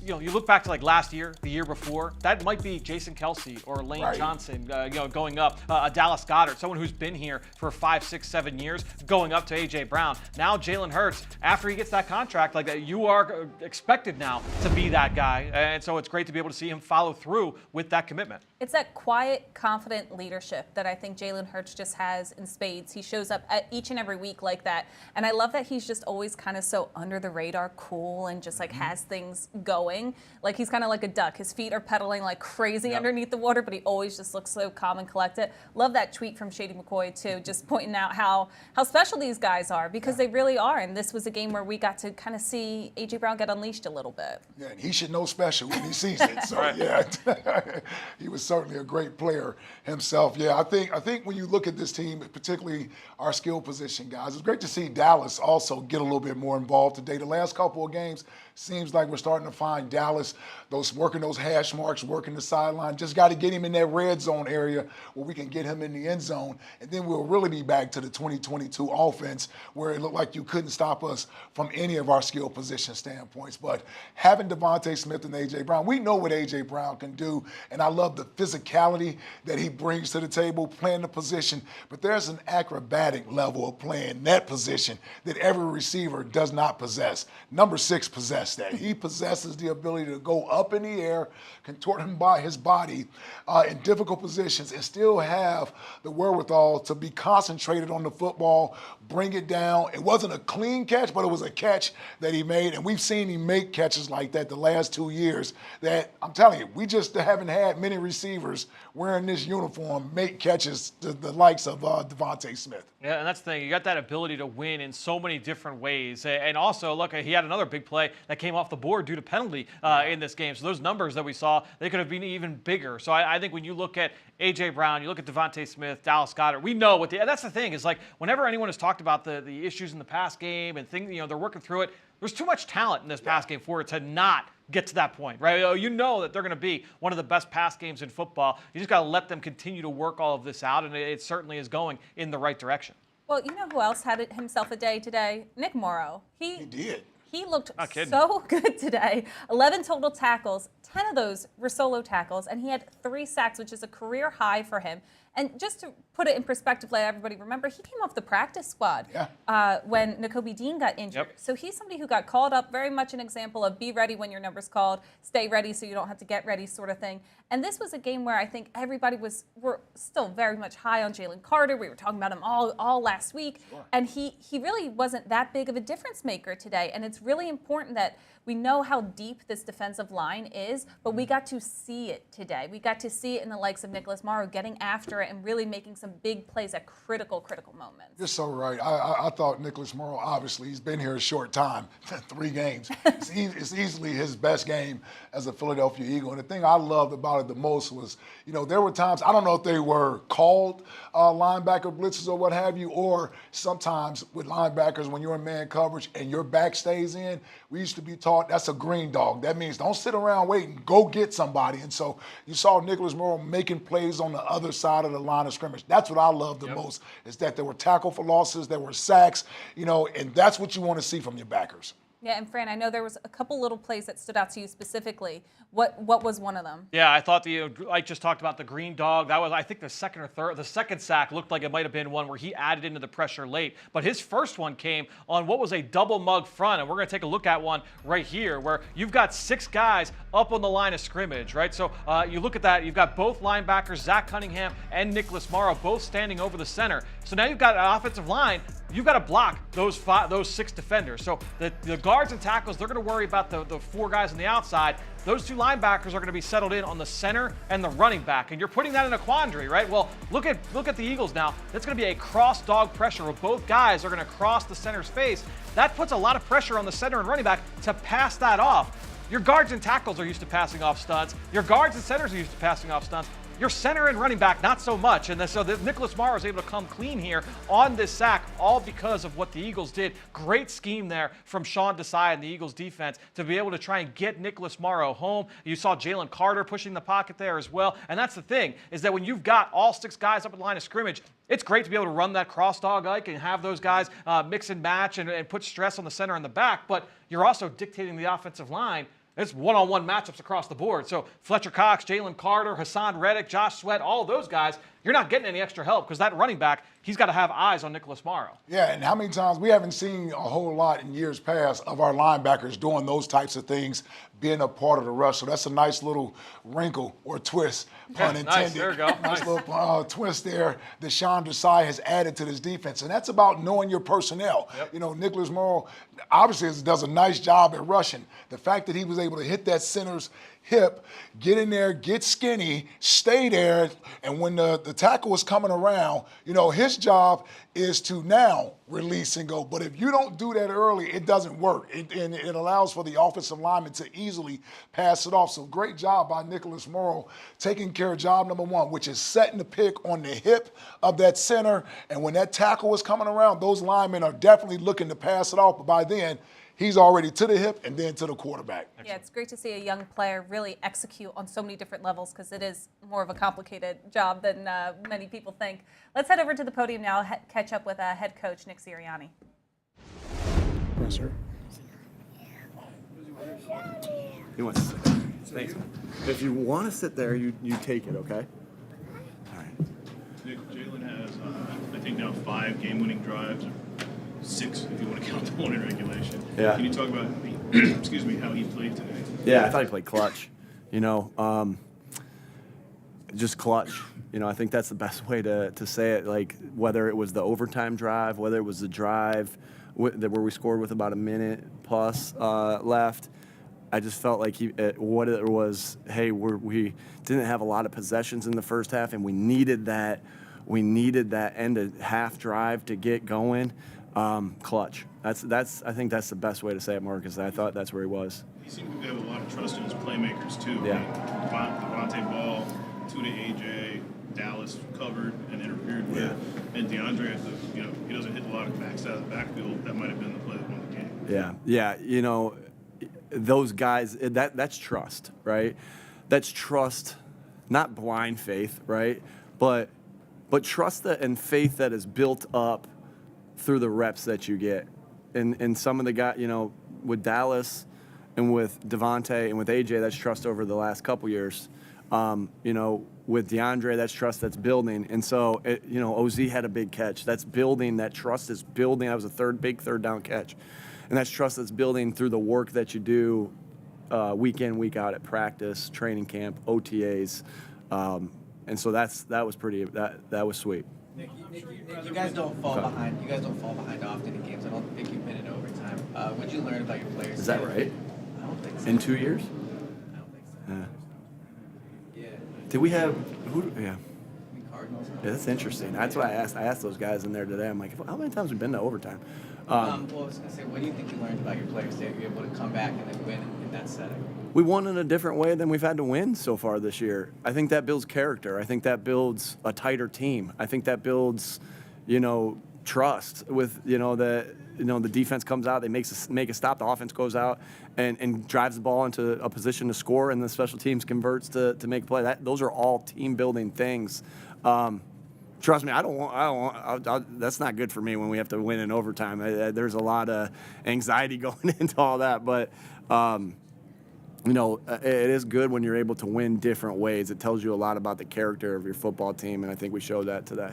you know, you look back to like last year, the year before, that might be Jason Kelsey or Lane Johnson, going up, Dallas Goedert, someone who's been here for 5, 6, 7 years, going up to A.J. Brown. Now Jalen Hurts, after he gets that contract like that, you are expected now to be that guy. And so it's great to be able to see him follow through with that commitment. It's that quiet, confident leadership that I think Jalen Hurts just has in spades. He shows up at each and every week like that. And I love that he's just always kind of so under the radar, cool, and just like has things going. Like he's kind of like a duck. His feet are pedaling like crazy underneath the water, but he always just looks so calm and collected. Love that tweet from Shady McCoy too, just pointing out how special these guys are because they really are. And this was a game where we got to kind of see A.J. Brown get unleashed a little bit. Yeah, and he should know special when he sees it. So yeah, he was certainly a great player himself. Yeah, I think when you look at this team, particularly our skill position guys, it's great to see Dallas also get a little bit more involved today. The last couple of games seems like we're starting to find Dallas working those hash marks, working the sideline. Just got to get him in that red zone area where we can get him in the end zone, and then we'll really be back to the 2022 offense where it looked like you couldn't stop us from any of our skill position standpoints. But having Devontae Smith and A.J. Brown, we know what A.J. Brown can do, and I love the physicality that he brings to the table, playing the position. But there's an acrobatic level of playing that position that every receiver does not possess. Number 6 possesses that. He possesses the ability to go up in the air, contort him by his body in difficult positions, and still have the wherewithal to be concentrated on the football, bring it down. It wasn't a clean catch, but it was a catch that he made, and we've seen him make catches like that the last 2 years that, I'm telling you, we just haven't had many receivers wearing this uniform make catches to the likes of Devontae Smith. Yeah, and that's the thing. You got that ability to win in so many different ways. And also, look, he had another big play that came off the board due to penalty in this game. So those numbers that we saw, they could have been even bigger. So I think when you look at A.J. Brown, you look at Devontae Smith, Dallas Goedert, we know what that's the thing is like whenever anyone has talked about the issues in the pass game and things, they're working through it, there's too much talent in this pass game for it to not get to that point, right? You know that they're going to be one of the best pass games in football. You just got to let them continue to work all of this out, and it certainly is going in the right direction. Well, you know who else had himself a day today? Nick Morrow. He did. He looked so good today. 11 total tackles, 10 of those were solo tackles, and he had 3 sacks, which is a career high for him. And just to put it in perspective, let everybody remember, he came off the practice squad when Nakobe Dean got injured. So he's somebody who got called up, very much an example of be ready when your number's called, stay ready so you don't have to get ready sort of thing. And this was a game where I think everybody were still very much high on Jalen Carter. We were talking about him all last week. And he really wasn't that big of a difference maker today. And it's really important that we know how deep this defensive line is, but we got to see it today. We got to see it in the likes of Nicholas Morrow getting after it different and really making some big plays at critical moments. You're so right. I thought Nicholas Morrow, obviously, he's been here a short time, 3 games. It's easily his best game as a Philadelphia Eagle. And the thing I loved about it the most was, there were times, I don't know if they were called linebacker blitzes or what have you, or sometimes with linebackers, when you're in man coverage and your back stays in, we used to be taught that's a green dog. That means don't sit around waiting, go get somebody. And so you saw Nicholas Morrow making plays on the other side of the line of scrimmage. That's what I love the most, is that there were tackle for losses, there were sacks, and that's what you want to see from your backers. Yeah, and Fran, I know there was a couple little plays that stood out to you specifically. What was one of them? Yeah, I thought Ike just talked about the green dog. That was, I think, the second sack looked like it might have been one where he added into the pressure late. But his first one came on what was a double mug front, and we're going to take a look at one right here where you've got 6 guys up on the line of scrimmage, right? So you look at that, you've got both linebackers, Zach Cunningham and Nicholas Morrow, both standing over the center. So now you've got an offensive line. You've got to block those 6 defenders. So the guards and tackles, they're going to worry about the 4 guys on the outside. Those 2 linebackers are going to be settled in on the center and the running back. And you're putting that in a quandary, right? Well, look at the Eagles now. That's going to be a cross dog pressure where both guys are going to cross the center space. That puts a lot of pressure on the center and running back to pass that off. Your guards and tackles are used to passing off stunts. Your guards and centers are used to passing off stunts. Your center and running back, not so much. And so Nicholas Morrow was able to come clean here on this sack, all because of what the Eagles did. Great scheme there from Sean Desai and the Eagles defense to be able to try and get Nicholas Morrow home. You saw Jalen Carter pushing the pocket there as well. And that's the thing, is that when you've got all 6 guys up at the line of scrimmage, it's great to be able to run that cross dog, Ike, and have those guys mix and match and put stress on the center and the back. But you're also dictating the offensive line. It's one-on-one matchups across the board. So Fletcher Cox, Jalen Carter, Hassan Reddick, Josh Sweat, all of those guys, you're not getting any extra help because that running back, he's got to have eyes on Nicholas Morrow. Yeah, and how many times we haven't seen a whole lot in years past of our linebackers doing those types of things, being a part of the rush. So that's a nice little wrinkle or twist, pun intended. Nice, there we go. Nice little twist there that Sean Desai has added to this defense. And that's about knowing your personnel. Yep. Nicholas Morrow obviously does a nice job at rushing. The fact that he was able to hit that center's hip, get in there, get skinny, stay there, and when the tackle was coming around, his job is to now release and go. But if you don't do that early, it doesn't work. It allows for the offensive lineman to easily pass it off. So great job by Nicholas Morrow taking care of job number 1, which is setting the pick on the hip of that center. And when that tackle is coming around, those linemen are definitely looking to pass it off. But by then, he's already to the hip and then to the quarterback. Yeah, it's great to see a young player really execute on so many different levels because it is more of a complicated job than many people think. Let's head over to the podium now, catch up with head coach Nick Sirianni. Yes, sir. He wants to sit there. Thanks. If you want to sit there, you take it, okay? All right. Nick, Jalen has, I think now 5 game-winning drives, or 6 if you want to count the one in regulation. Yeah. Can you talk about, excuse me, how he played today? Yeah, I thought he played clutch. Just clutch. I think that's the best way to say it. Like whether it was the overtime drive, whether it was the drive where we scored with about a minute plus left. I just felt like what it was. Hey, we didn't have a lot of possessions in the first half, and we needed that. We needed that end of half drive to get going. Clutch. I think that's the best way to say it, Marcus. I thought that's where he was. He seemed to have a lot of trust in his playmakers too. Yeah. Devontae Ball, 2 to AJ, Dallas covered and interfered with, and DeAndre, he doesn't hit a lot of backs out of the backfield. That might have been the play that won the game. Yeah. Those guys. That's trust, right? That's trust, not blind faith, right? But trust and faith that is built up through the reps that you get. And some of the guys, with Dallas and with Devontae and with AJ, that's trust over the last couple years. With DeAndre, that's trust that's building. And so, OZ had a big catch. That's building. That trust is building. That was a big third down catch. And that's trust that's building through the work that you do week in, week out at practice, training camp, OTAs. And so that was sweet. Nick, you guys don't fall behind. You guys don't fall behind often in games. I don't think you've been in overtime. What'd you learn about your players? Is that right? I don't think so. In 2 years? I don't think so. Did we have who? Yeah. Cardinals. Yeah, that's interesting. That's why I asked those guys in there today. I'm like, how many times have we been to overtime? Well, I was going to say, what do you think you learned about your players that you're able to come back and then win in that setting? We won in a different way than we've had to win so far this year. I think that builds character. I think that builds a tighter team. I think that builds, trust with, the defense comes out, they make a stop, the offense goes out and drives the ball into a position to score, and the special teams converts to make a play. Those are all team-building things. Trust me, that's not good for me when we have to win in overtime. There's a lot of anxiety going into all that, but it is good when you're able to win different ways. It tells you a lot about the character of your football team, and I think we showed that today.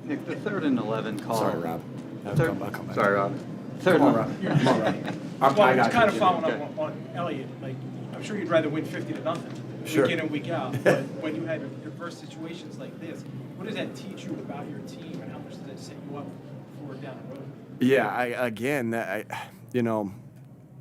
Nick, the 3rd and 11 call. Sorry, Rob. I'll come back. Sorry, Rob. Come on, Rob. Well, I was kind of following up on Elliott. Like, I'm sure you'd rather win 50-0 sure. week in and week out. But when you had adverse situations like this, what does that teach you about your team, and how much does that set you up for down the road? Yeah,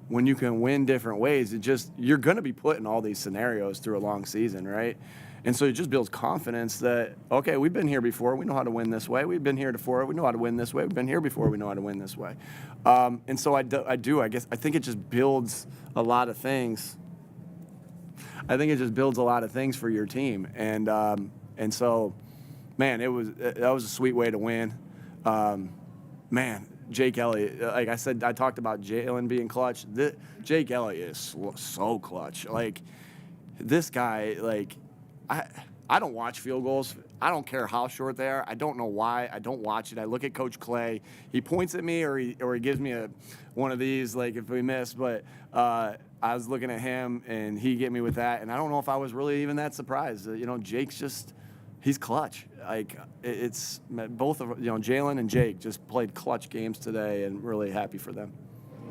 when you can win different ways, you're going to be put in all these scenarios through a long season, right? And so it just builds confidence that, okay, we've been here before. We know how to win this way. We've been here before. We know how to win this way. We've been here before. We know how to win this way. And so I think it just builds a lot of things. I think it just builds a lot of things for your team. And so, man, that was a sweet way to win. Jake Elliott, like I said, I talked about Jalen being clutch. Jake Elliott is so clutch. Like, this guy, like, I don't watch field goals. I don't care how short they are. I don't know why. I don't watch it. I look at Coach Clay. He points at me or he gives me one of these, like, if we miss. But I was looking at him, and he get me with that. And I don't know if I was really even that surprised. Jake's just – he's clutch. Like, it's both of Jalen and Jake just played clutch games today, and really happy for them.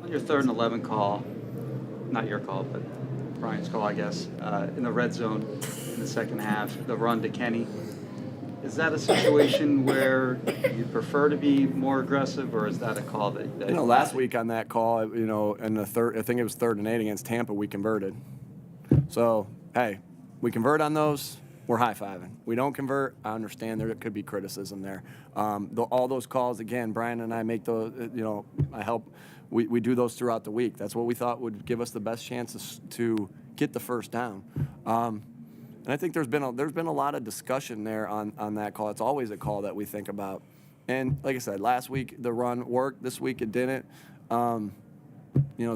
On your 3rd and 11 call, not your call, but Brian's call, I guess, in the red zone in the second half, the run to Kenny. Is that a situation where you prefer to be more aggressive, or is that a call that last week on that call, in the third, I think it was 3rd and 8 against Tampa, we converted. So, hey, we convert on those. We're high-fiving. We don't convert. I understand there could be criticism there. All those calls, again, Brian and I make those, I help. We do those throughout the week. That's what we thought would give us the best chances to get the first down. And I think there's been a lot of discussion there on that call. It's always a call that we think about. And like I said, last week the run worked. This week it didn't. The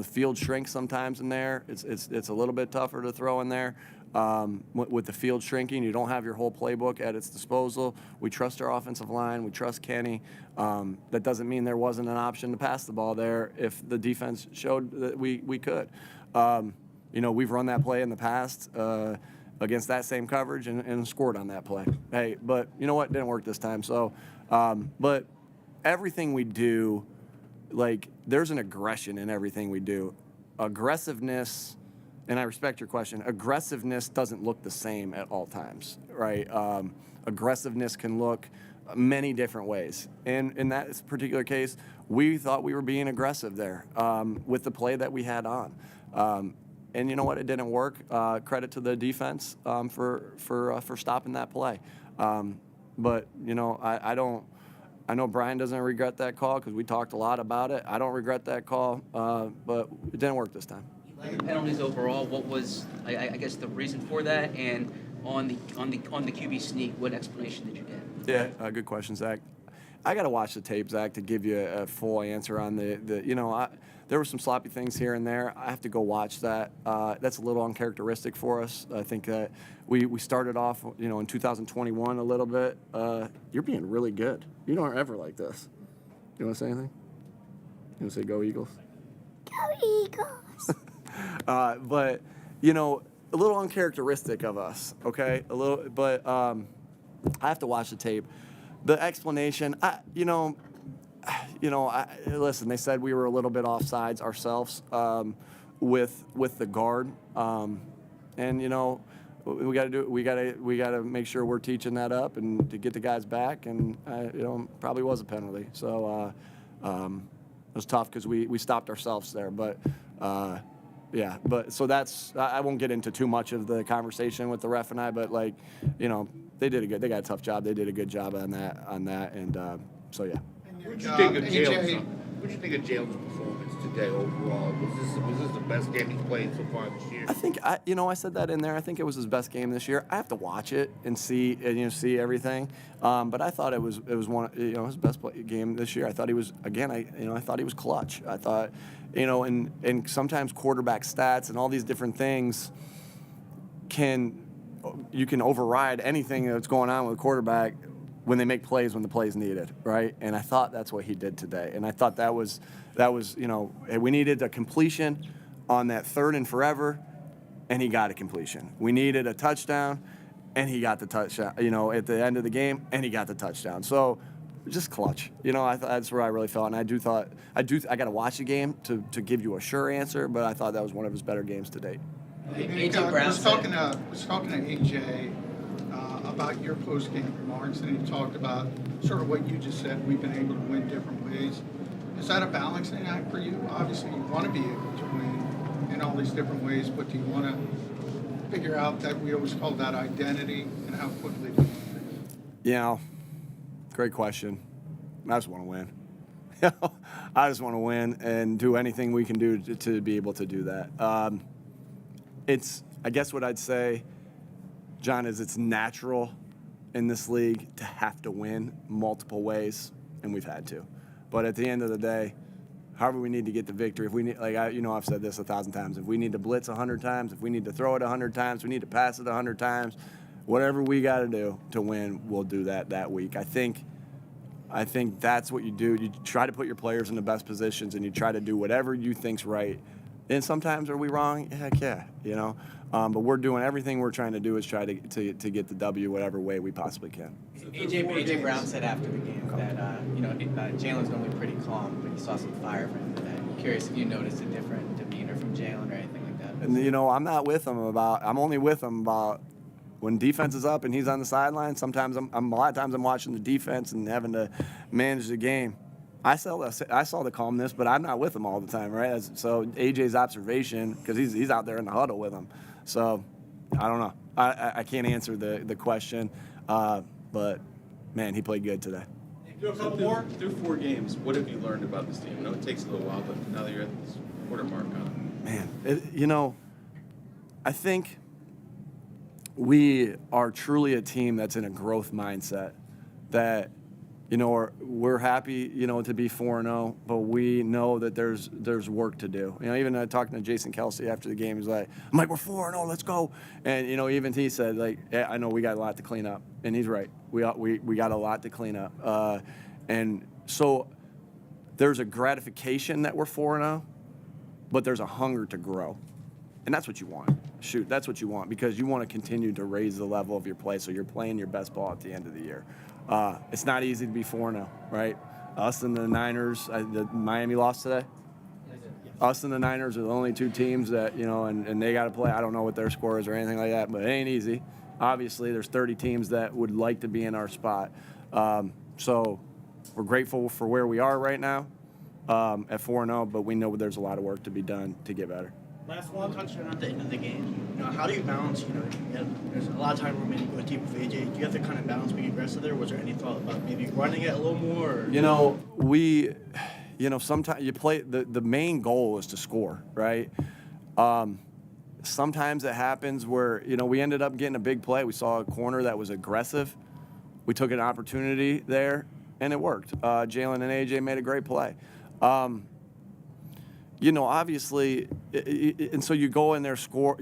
field shrinks sometimes in there. It's a little bit tougher to throw in there. With the field shrinking, you don't have your whole playbook at its disposal. We trust our offensive line. We trust Kenny. That doesn't mean there wasn't an option to pass the ball there if the defense showed that we could. We've run that play in the past against that same coverage and scored on that play. Hey, but you know what? It didn't work this time. So, but everything we do, like, there's an aggression in everything we do. Aggressiveness. And I respect your question. Aggressiveness doesn't look the same at all times, right? Aggressiveness can look many different ways. And in that particular case, we thought we were being aggressive there with the play that we had on. And you know what? It didn't work. Credit to the defense for stopping that play. But I know Brian doesn't regret that call because we talked a lot about it. I don't regret that call, but it didn't work this time. The penalties overall, what was, I guess, the reason for that? And on the QB sneak, what explanation did you get? Yeah, good question, Zach. I got to watch the tape, Zach, to give you a full answer on there were some sloppy things here and there. I have to go watch that. That's a little uncharacteristic for us. I think that we started off, in 2021 a little bit. You're being really good. You don't ever like this. You want to say anything? You want to say go Eagles? Go Eagles. But, a little uncharacteristic of us, okay? A little, but I have to watch the tape. The explanation, listen, they said we were a little bit offsides ourselves with the guard, and we got to make sure we're teaching that up and to get the guys back, and probably was a penalty. So it was tough because we stopped ourselves there, but. So that's, I won't get into too much of the conversation with the ref and I, but They got a tough job. They did a good job on that, and so yeah. What did you think of Jalen? What did you think of Jalen's performance today overall? Was this the best game he's played so far this year? I think I said that in there. I think it was his best game this year. I have to watch it and see everything. But I thought it was one his best game this year. I thought he was I thought he was clutch. I thought and sometimes quarterback stats and all these different things you can override anything that's going on with a quarterback when they make plays when the play's needed, right? And I thought that's what he did today. And I thought that was we needed a completion on that 3rd and forever, and he got a completion. We needed a touchdown, and he got the touchdown, at the end of the game, and he got the touchdown. So just clutch. I thought that's where I really felt. And I got to watch the game to give you a sure answer, but I thought that was one of his better games to date. I was talking to AJ about your post-game remarks, and he talked about sort of what you just said. We've been able to win different ways. Is that a balancing act for you? Obviously, you want to be able to win in all these different ways, but do you want to figure out that we always call that identity, and how quickly do you figure it? Great question. I just want to win. I just want to win and do anything we can do to be able to do that. I guess what I'd say, John, is it's natural in this league to have to win multiple ways, and we've had to. But at the end of the day, however we need to get the victory, if we need, I've said this 1,000 times, if we need to blitz 100 times, if we need to throw it 100 times, we need to pass it 100 times, whatever we got to do to win, we'll do that week. I think that's what you do. You try to put your players in the best positions, and you try to do whatever you think's right. And sometimes are we wrong? Heck yeah, But we're doing everything we're trying to do is try to get the W whatever way we possibly can. AJ Brown said after the game that Jalen's normally pretty calm, but he saw some fire from him today. I'm curious if you noticed a different demeanor from Jalen or anything like that. And I'm not with him I'm only with him about when defense is up and he's on the sideline. Sometimes a lot of times I'm watching the defense and having to manage the game. I saw the calmness, but I'm not with him all the time, right? So AJ's observation, because he's out there in the huddle with him. So I don't know. I can't answer the question, but man, he played good today. Do a couple more. Through 4 games, what have you learned about this team? I know it takes a little while, but now that you're at this quarter mark on it. Man, I think we are truly a team that's in a growth mindset that we're happy, to be 4-0, but we know that there's work to do. Even talking to Jason Kelsey after the game, he's like, we're 4-0, let's go. And, even he said, I know we got a lot to clean up. And he's right. We got a lot to clean up. And so there's a gratification that we're 4-0, but there's a hunger to grow. And that's what you want. That's what you want, because you want to continue to raise the level of your play so you're playing your best ball at the end of the year. It's not easy to be 4-0, right? Us and the Niners, the Miami lost today. Us and the Niners are the only 2 teams that, and they got to play. I don't know what their score is or anything like that, but it ain't easy. Obviously, there's 30 teams that would like to be in our spot. So we're grateful for where we are right now at 4-0, but we know there's a lot of work to be done to get better. Last one, touchdown at the end of the game. How do you balance, there's a lot of time remaining to go deep with AJ. Do you have to kind of balance being aggressive there? Was there any thought about maybe running it a little more? Or? Sometimes you play, the main goal is to score, right? Sometimes it happens where, we ended up getting a big play. We saw a corner that was aggressive. We took an opportunity there, and it worked. Jalen and AJ made a great play. Obviously, and so you go in there and score.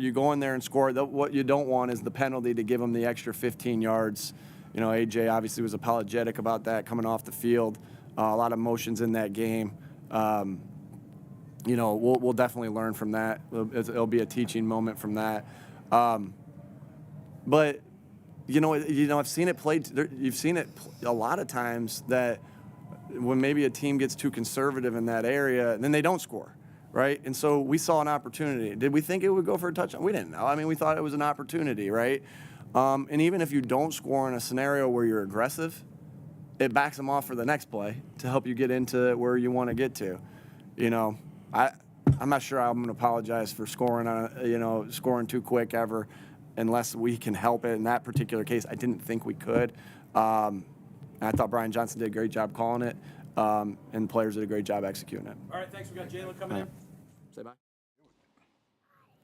What you don't want is the penalty to give them the extra 15 yards. AJ obviously was apologetic about that coming off the field. A lot of emotions in that game. We'll definitely learn from that. It'll be a teaching moment from that. But I've seen it played. You've seen it a lot of times that when maybe a team gets too conservative in that area, then they don't score. Right? And so we saw an opportunity. Did we think it would go for a touchdown? We didn't know. We thought it was an opportunity, right? And even if you don't score in a scenario where you're aggressive, it backs them off for the next play to help you get into where you want to get to. I'm not sure I'm going to apologize for scoring too quick ever. unless we can help it. In that particular case, I didn't think we could. And I thought Brian Johnson did a great job calling it, and the players did a great job executing it. All right, thanks. We got Jalen coming in. Say bye.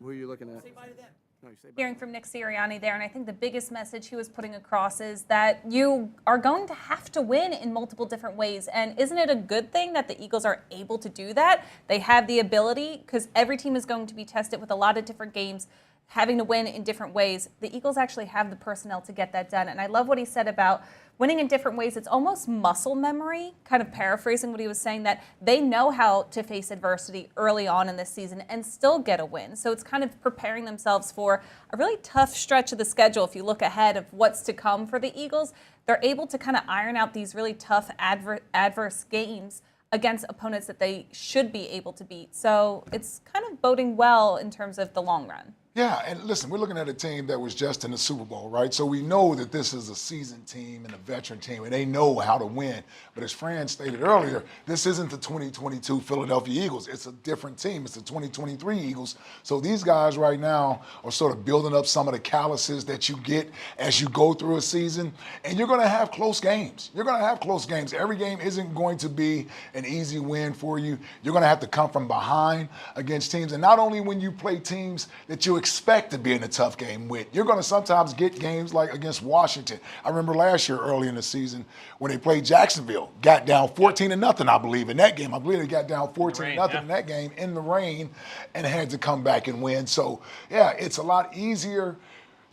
Who are you looking at? Say bye to them. No, you say bye. Hearing from Nick Sirianni there, and I think the biggest message he was putting across is that you are going to have to win in multiple different ways. And isn't it a good thing that the Eagles are able to do that? They have the ability, because every team is going to be tested with a lot of different games, having to win in different ways. The Eagles actually have the personnel to get that done. And I love what he said about winning in different ways. It's almost muscle memory, kind of paraphrasing what he was saying, that they know how to face adversity early on in this season and still get a win. So it's kind of preparing themselves for a really tough stretch of the schedule. If you look ahead of what's to come for the Eagles, they're able to kind of iron out these really tough adverse games against opponents that they should be able to beat. So it's kind of boding well in terms of the long run. Yeah, and listen, we're looking at a team that was just in the Super Bowl, right? So we know that this is a seasoned team and a veteran team, and they know how to win. But as Fran stated earlier, this isn't the 2022 Philadelphia Eagles. It's a different team. It's the 2023 Eagles. So these guys right now are sort of building up some of the calluses that you get as you go through a season, and you're going to have close games. You're going to have close games. Every game isn't going to be an easy win for you. You're going to have to come from behind against teams, and not only when you play teams that you expect to be in a tough game with. You're going to sometimes get games like against Washington. I remember last year early in the season when they played Jacksonville, got down 14-0, I believe, in that game. I believe they got down 14-0 in that game in the rain and had to come back and win. So, yeah, it's a lot easier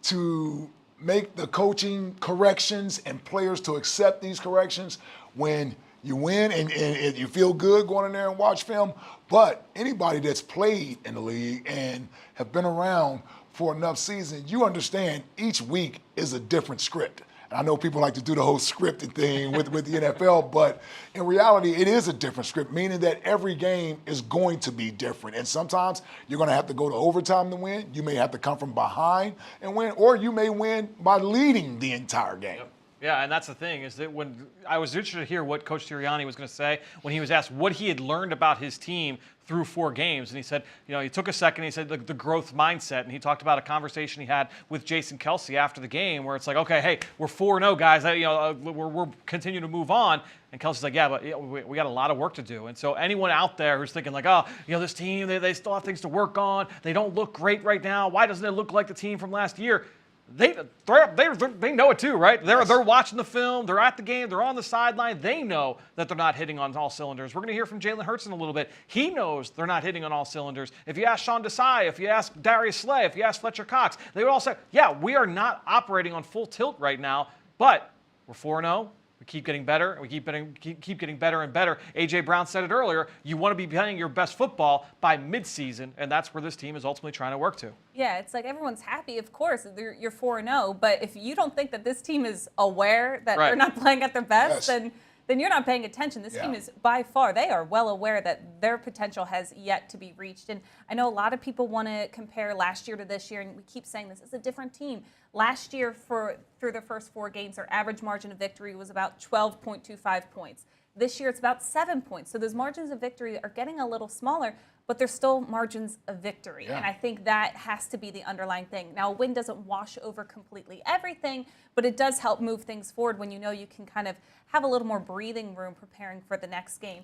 to make the coaching corrections and players to accept these corrections when you win and you feel good going in there and watch film. But anybody that's played in the league and have been around for enough seasons, you understand each week is a different script. And I know people like to do the whole scripted thing with the NFL, but in reality, it is a different script, meaning that every game is going to be different. And sometimes you're going to have to go to overtime to win. You may have to come from behind and win, or you may win by leading the entire game. Yep. Yeah, and that's the thing, is that when I was interested to hear what Coach Sirianni was going to say when he was asked what he had learned about his team through 4 games. And he said, he took a second, he said the growth mindset. And he talked about a conversation he had with Jason Kelce after the game where it's like, okay, hey, we're 4-0, guys. We're continuing to move on. And Kelsey's like, yeah, but we got a lot of work to do. And so anyone out there who's thinking like, this team, they still have things to work on. They don't look great right now. Why doesn't it look like the team from last year? They know it too, right? They're watching the film. They're at the game. They're on the sideline. They know that they're not hitting on all cylinders. We're going to hear from Jalen Hurts in a little bit. He knows they're not hitting on all cylinders. If you ask Sean Desai, if you ask Darius Slay, if you ask Fletcher Cox, they would all say, yeah, we are not operating on full tilt right now, but we're 4-0. We keep getting better, and we keep getting better and better. A.J. Brown said it earlier. You want to be playing your best football by midseason, and that's where this team is ultimately trying to work to. Yeah, it's like everyone's happy, of course. You're 4-0, but if you don't think that this team is aware that they're not playing at their best, then you're not paying attention. This team is by far, they are well aware that their potential has yet to be reached. And I know a lot of people want to compare last year to this year, and we keep saying this is a different team. Last year, through their first 4 games, their average margin of victory was about 12.25 points. This year, it's about 7 points. So those margins of victory are getting a little smaller, but they're still margins of victory. Yeah. And I think that has to be the underlying thing. Now, a win doesn't wash over completely everything, but it does help move things forward when you know you can kind of have a little more breathing room preparing for the next game.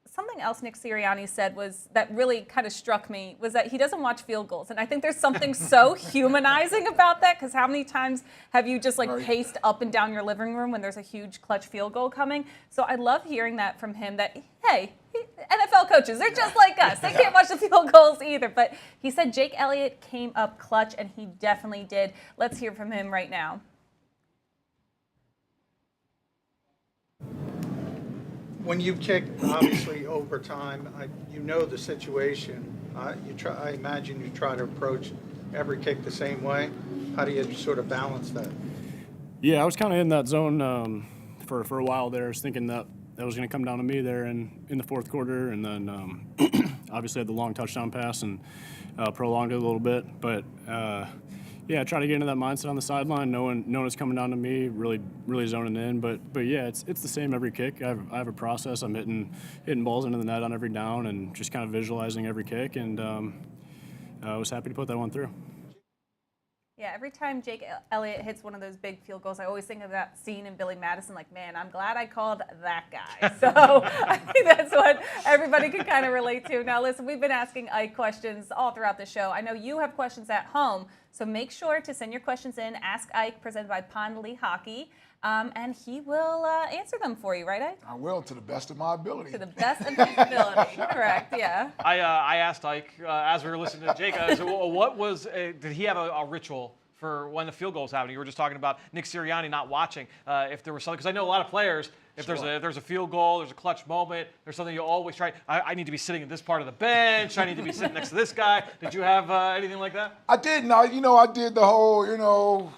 Something else Nick Sirianni said was that really kind of struck me was that he doesn't watch field goals. And I think there's something so humanizing about that, because how many times have you just paced up and down your living room when there's a huge clutch field goal coming? So I love hearing that from him that, hey, NFL coaches, they're just like us. They can't watch the field goals either. But he said Jake Elliott came up clutch, and he definitely did. Let's hear from him right now. When you kick, obviously, overtime, you know the situation. I imagine you try to approach every kick the same way. How do you sort of balance that? Yeah, I was kind of in that zone for a while there. I was thinking that was going to come down to me there in the fourth quarter, and then obviously had the long touchdown pass and prolonged it a little bit. But yeah, try to get into that mindset on the sideline, knowing it's coming down to me, really zoning in. But yeah, it's the same every kick. I have a process. I'm hitting balls into the net on every down, and just kind of visualizing every kick. And I was happy to put that one through. Yeah, every time Jake Elliott hits one of those big field goals, I always think of that scene in Billy Madison, like, man, I'm glad I called that guy. So I think that's what everybody can kind of relate to. Now, listen, we've been asking Ike questions all throughout the show. I know you have questions at home, so make sure to send your questions in. Ask Ike, presented by Pond Lee Hockey, and he will answer them for you, right, Ike? I will, to the best of my ability. To the best of his ability, correct, yeah. I asked Ike as we were listening to Jake, I said, well, what was, did he have a ritual for when the field goal was happening? You were just talking about Nick Sirianni not watching. If there was something, because I know a lot of players, if there's a field goal, there's a clutch moment, there's something you always try. I need to be sitting at this part of the bench. I need to be sitting next to this guy. Did you have anything like that? I did. I did the whole,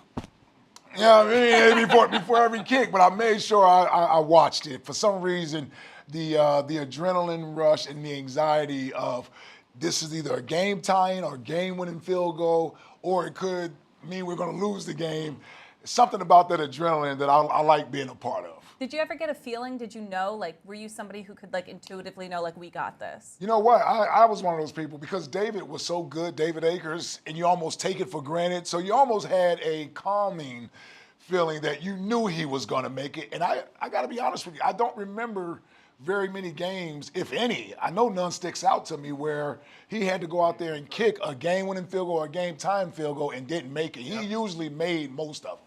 before every kick, but I made sure I watched it. For some reason, the adrenaline rush and the anxiety of this is either a game tying or game-winning field goal, or it could mean we're going to lose the game. Something about that adrenaline that I like being a part of. Did you ever get a feeling? Did you know, were you somebody who could intuitively know, we got this? You know what? I was one of those people because David was so good, David Akers, and you almost take it for granted. So you almost had a calming feeling that you knew he was going to make it. And I got to be honest with you, I don't remember very many games, if any. I know none sticks out to me where he had to go out there and kick a game-winning field goal or a game-time field goal and didn't make it. He usually made most of them.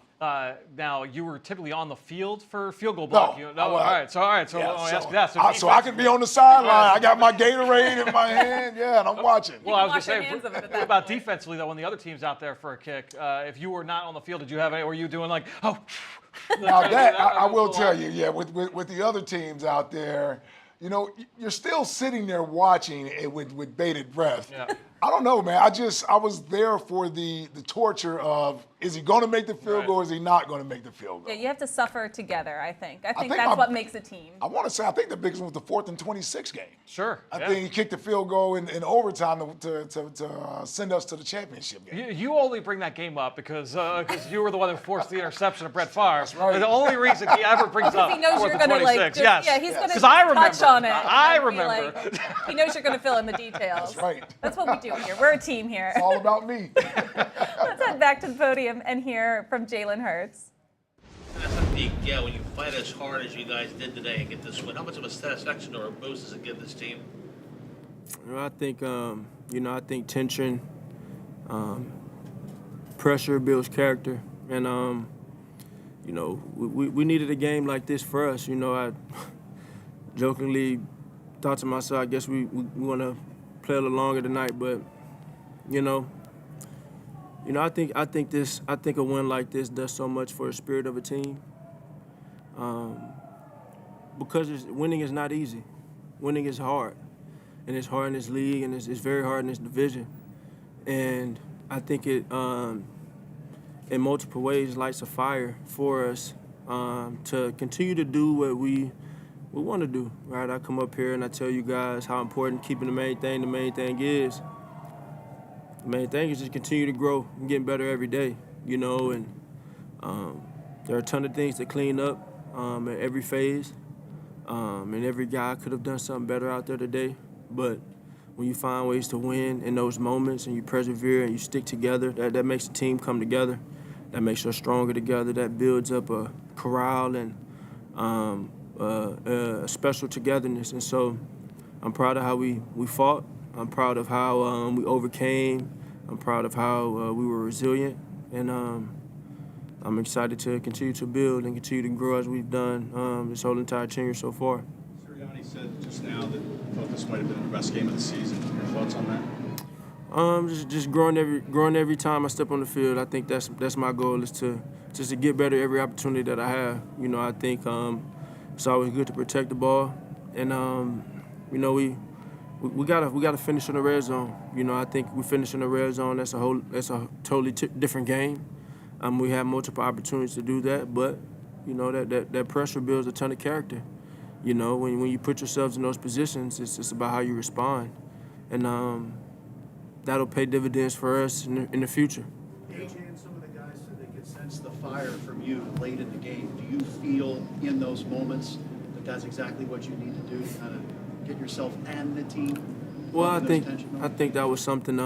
Now, you were typically on the field for field goal block. No. All right. So I ask that. So I can be on the sideline. I got my Gatorade in my hand. Yeah, and I'm watching. Well, I was going to say, what about defensively, though, when the other team's out there for a kick? If you were not on the field, did you have any, were you doing Now that, I will tell you, with the other teams out there, you're still sitting there watching it with bated breath. Yeah. I don't know, man. I was there for the torture of, is he going to make the field goal or is he not going to make the field goal? Yeah, you have to suffer together, I think. I think that's what makes a team. I want to say, I think the biggest one was the 4th and 26 game. Sure. I think he kicked the field goal in overtime to send us to the championship game. You only bring that game up because you were the one that forced the interception of Brett Favre. That's right. The only reason he ever brings up he knows 4th you're and gonna 26. Yes. Yeah, he's going to touch on it. I remember. He knows you're going to fill in the details. That's right. That's what we do here. We're a team here. It's all about me. Let's head back to the podium and hear from Jalen Hurts. That's a big deal when you fight as hard as you guys did today and get this win. How much of a satisfaction or a boost does it give this team? I think, I think tension, pressure builds character, and we needed a game like this for us. I jokingly thought to myself, I guess we want to play a little longer tonight, but I think a win like this does so much for the spirit of a team. Because winning is not easy. Winning is hard, and it's hard in this league, and it's very hard in this division. And I think it, in multiple ways, lights a fire for us to continue to do what we want to do. Right? I come up here and I tell you guys how important keeping the main thing is. The main thing is just continue to grow and getting better every day, and there are a ton of things to clean up at every phase, and every guy could have done something better out there today, but when you find ways to win in those moments and you persevere and you stick together, that makes the team come together, that makes us stronger together, that builds up a corral and a special togetherness, and so I'm proud of how we fought. I'm proud of how we overcame. I'm proud of how we were resilient. And I'm excited to continue to build and continue to grow as we've done this whole entire tenure so far. Sirianni said just now that he thought this might have been the best game of the season. Your thoughts on that? Just growing every time I step on the field. I think that's my goal, is to get better every opportunity that I have. I think it's always good to protect the ball. And, we gotta finish in the red zone. I think we finish in the red zone. That's a totally different game. We have multiple opportunities to do that, but that pressure builds a ton of character. When you put yourselves in those positions, it's about how you respond, and that'll pay dividends for us in the future. AJ and some of the guys said they could sense the fire from you late in the game. Do you feel in those moments that that's exactly what you need to do to kind of get yourself and the team? Well, I think that was something.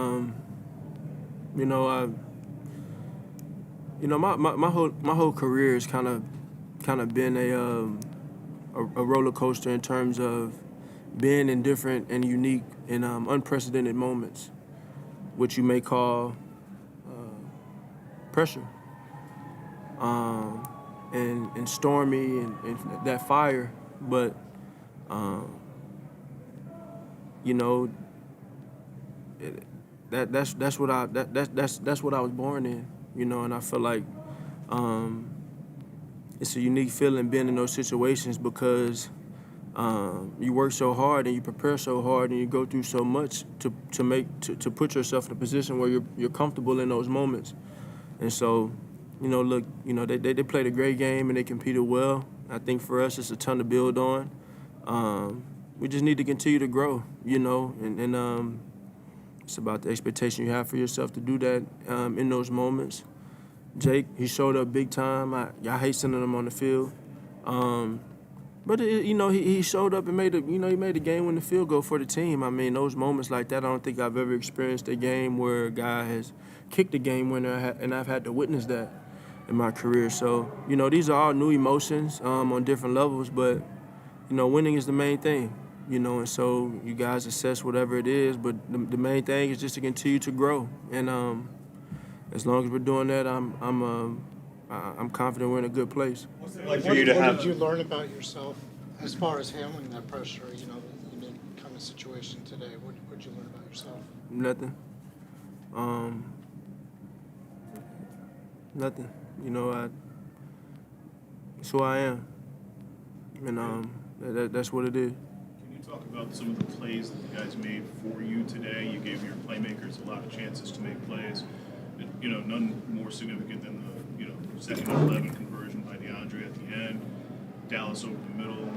You know, my whole career has kind of been a roller coaster in terms of being in different and unique and unprecedented moments, which you may call pressure, and stormy and that fire, but you know, that's what I was born in, you know, and I feel like it's a unique feeling being in those situations because you work so hard and you prepare so hard and you go through so much to put yourself in a position where you're comfortable in those moments. And so, you know, look, you know, they played a great game and they competed well. I think for us, it's a ton to build on. We just need to continue to grow, you know, and it's about the expectation you have for yourself to do that in those moments. Jake, he showed up big time. I hate sending him on the field. But, you know, he showed up and made a game-winning field goal for the team. I mean, those moments like that, I don't think I've ever experienced a game where a guy has kicked a game winner, and I've had to witness that in my career. So, you know, these are all new emotions on different levels, but, you know, winning is the main thing, you know, and so you guys assess whatever it is, but the main thing is just to continue to grow. And as long as we're doing that, I'm confident we're in a good place. What did you learn about yourself as far as handling that pressure, you know, in that kind of situation today? What did you learn about yourself? Nothing. Nothing. You know, it's who I am. And that's what it is. Can you talk about some of the plays that you guys made for you today? You gave your playmakers a lot of chances to make plays. You know, none more significant than the, you know, second and 11 conversion by DeAndre at the end. Dallas over the middle.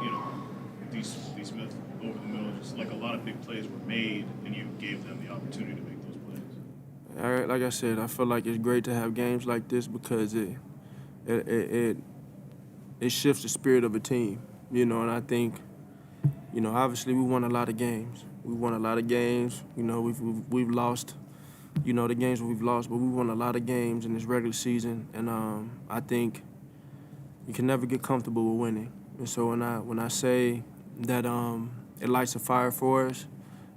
You know, D. Smith over the middle. Just like a lot of big plays were made, and you gave them the opportunity to make those plays. All right, like I said, I feel like it's great to have games like this because it shifts the spirit of a team, you know, and I think, you know, obviously we won a lot of games. We won a lot of games. You know, we've lost, you know, the games we've lost, but we won a lot of games in this regular season, and I think you can never get comfortable with winning. And so when I say that it lights a fire for us,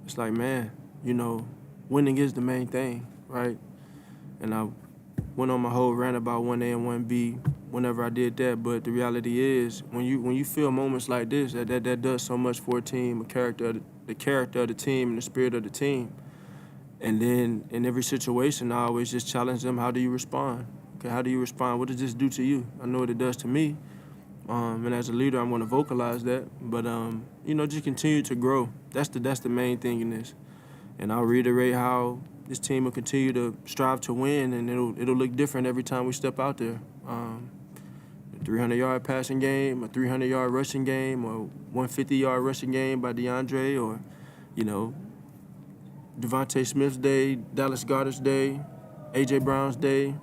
it's like, man, you know, winning is the main thing, right? And I went on my whole rant about 1A and 1B whenever I did that, but the reality is when you feel moments like this, that does so much for a team, the character of the team and the spirit of the team. And then in every situation, I always just challenge them, how do you respond? Okay, how do you respond? What does this do to you? I know what it does to me. And as a leader, I'm going to vocalize that. But, you know, just continue to grow. That's the main thing in this. And I'll reiterate how this team will continue to strive to win, and it'll look different every time we step out there. A 300-yard passing game, a 300-yard rushing game, or 150-yard rushing game by DeAndre, or, you know, Devontae Smith's day, Dallas Goedert's day, A.J. Brown's day.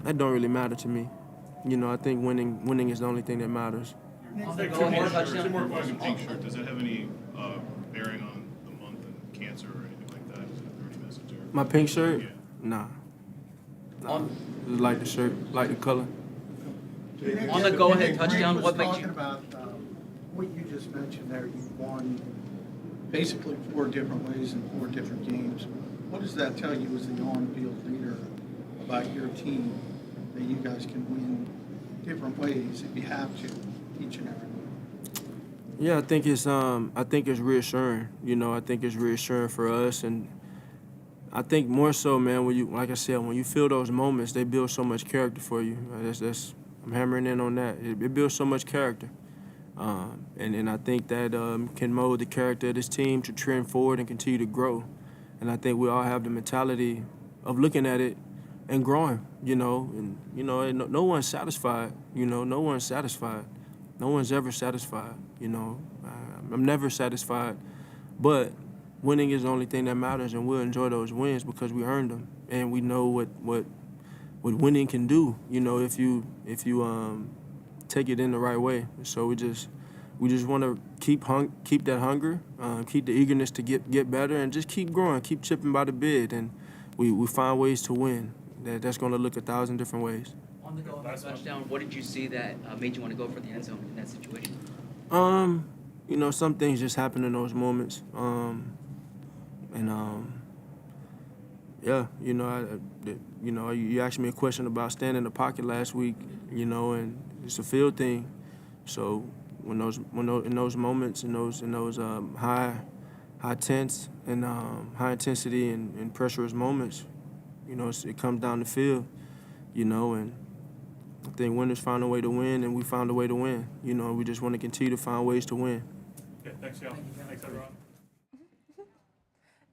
That don't really matter to me. You know, I think winning is the only thing that matters. Two more questions. Pink shirt. Does that have any bearing on the month and cancer or anything like that? Is there any message there? My pink shirt? Yeah. Nah. Just like the shirt, like the color. On the go-ahead touchdown, Greg what was makes talking you... about what you just mentioned there. You won basically 4 different ways in 4 different games. What does that tell you as the on-field leader about your team, that you guys can win different ways if you have to each and every week? Yeah, I think it's reassuring. You know, I think it's reassuring for us, and I think more so, man, when you feel those moments, they build so much character for you. I'm hammering in on that. It builds so much character. And I think that can mold the character of this team to trend forward and continue to grow. And I think we all have the mentality of looking at it and growing, you know. And, you know, no one's satisfied, you know. No one's satisfied. No one's ever satisfied, you know. I'm never satisfied. But winning is the only thing that matters, and we'll enjoy those wins because we earned them. And we know what winning can do, you know, if you take it in the right way. So we just want to keep that hunger, keep the eagerness to get better, and just keep growing, keep chipping by the bid. And we find ways to win. That's going to look 1,000 different ways. On the goal of the touchdown, what did you see that made you want to go for the end zone in that situation? You know, some things just happen in those moments. Yeah, you know, you asked me a question about staying in the pocket last week, you know, and it's a field thing. So in those moments, in those high tense and high intensity and pressurous moments, you know, it comes down the field, you know, and I think winners find a way to win, and we found a way to win. You know, we just want to continue to find ways to win. Yeah, thanks, y'all. Thanks, everyone.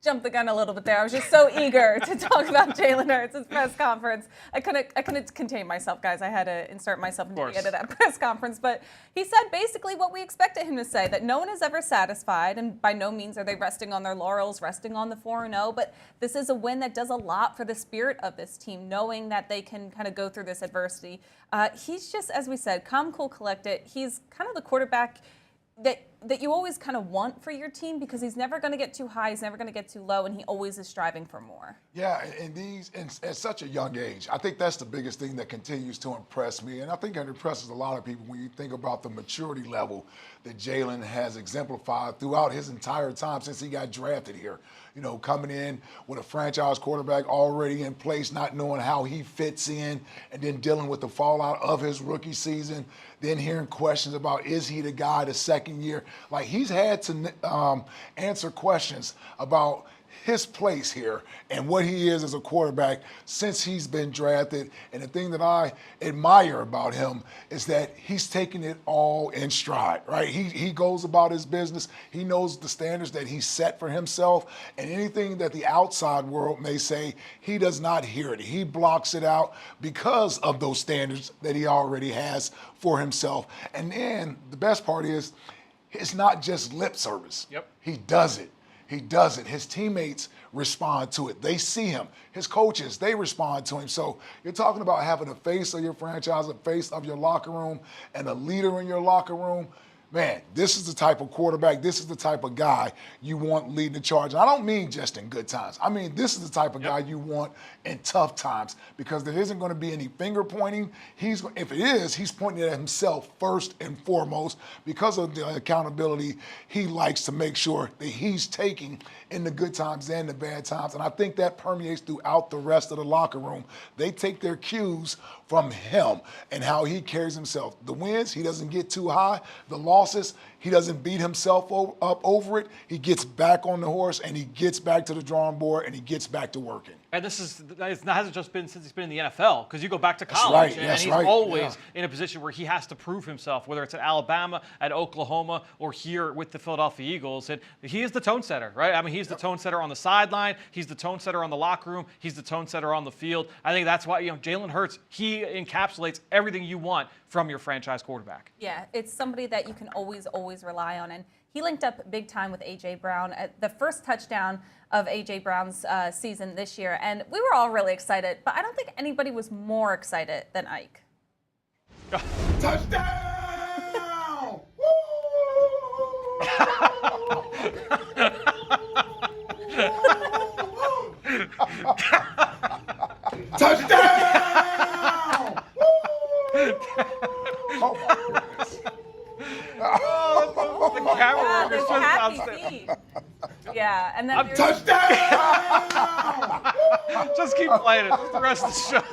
Jumped the gun a little bit there. I was just so eager to talk about Jalen Hurts' press conference. I couldn't contain myself, guys. I had to insert myself into the end of that press conference. But he said basically what we expected him to say, that no one is ever satisfied, and by no means are they resting on their laurels, resting on the 4-0. But this is a win that does a lot for the spirit of this team, knowing that they can kind of go through this adversity. He's just, as we said, calm, cool, collected. He's kind of the quarterback that you always kind of want for your team, because he's never going to get too high, he's never going to get too low, and he always is striving for more. Yeah, and at such a young age, I think that's the biggest thing that continues to impress me, and I think it impresses a lot of people when you think about the maturity level that Jalen has exemplified throughout his entire time since he got drafted here. You know, coming in with a franchise quarterback already in place, not knowing how he fits in, and then dealing with the fallout of his rookie season, then hearing questions about, is he the guy the second year? Like, he's had to answer questions about his place here and what he is as a quarterback since he's been drafted. And the thing that I admire about him is that he's taking it all in stride, right? He goes about his business. He knows the standards that he set for himself, and anything that the outside world may say, he does not hear it. He blocks it out because of those standards that he already has for himself. And then the best part is, it's not just lip service. Yep. He does it. He does it. His teammates respond to it. They see him. His coaches, they respond to him. So you're talking about having a face of your franchise, a face of your locker room, and a leader in your locker room. Man, this is the type of quarterback, this is the type of guy you want leading the charge. And I don't mean just in good times. I mean, this is the type of guy you want in tough times, because there isn't going to be any finger pointing. If it is, he's pointing at himself first and foremost, because of the accountability he likes to make sure that he's taking in the good times and the bad times. And I think that permeates throughout the rest of the locker room. They take their cues from him and how he carries himself. The wins, he doesn't get too high. The losses, he doesn't beat himself up over it. He gets back on the horse, and he gets back to the drawing board, and he gets back to working. And it hasn't just been since he's been in the NFL, because you go back to college, and he's always in a position where he has to prove himself, whether it's at Alabama, at Oklahoma, or here with the Philadelphia Eagles. And he is the tone setter, right? I mean, he's the tone setter on the sideline. He's the tone setter on the locker room. He's the tone setter on the field. I think that's why, Jalen Hurts, he encapsulates everything you want from your franchise quarterback. Yeah, it's somebody that you can always rely on. And he linked up big time with A.J. Brown at the first touchdown of A.J. Brown's season this year. And we were all really excited, but I don't think anybody was more excited than Ike. Touchdown! Touchdown! Oh my goodness. The camera work is just outstanding. Yeah, and then touchdown! Just keep playing it the rest of the show.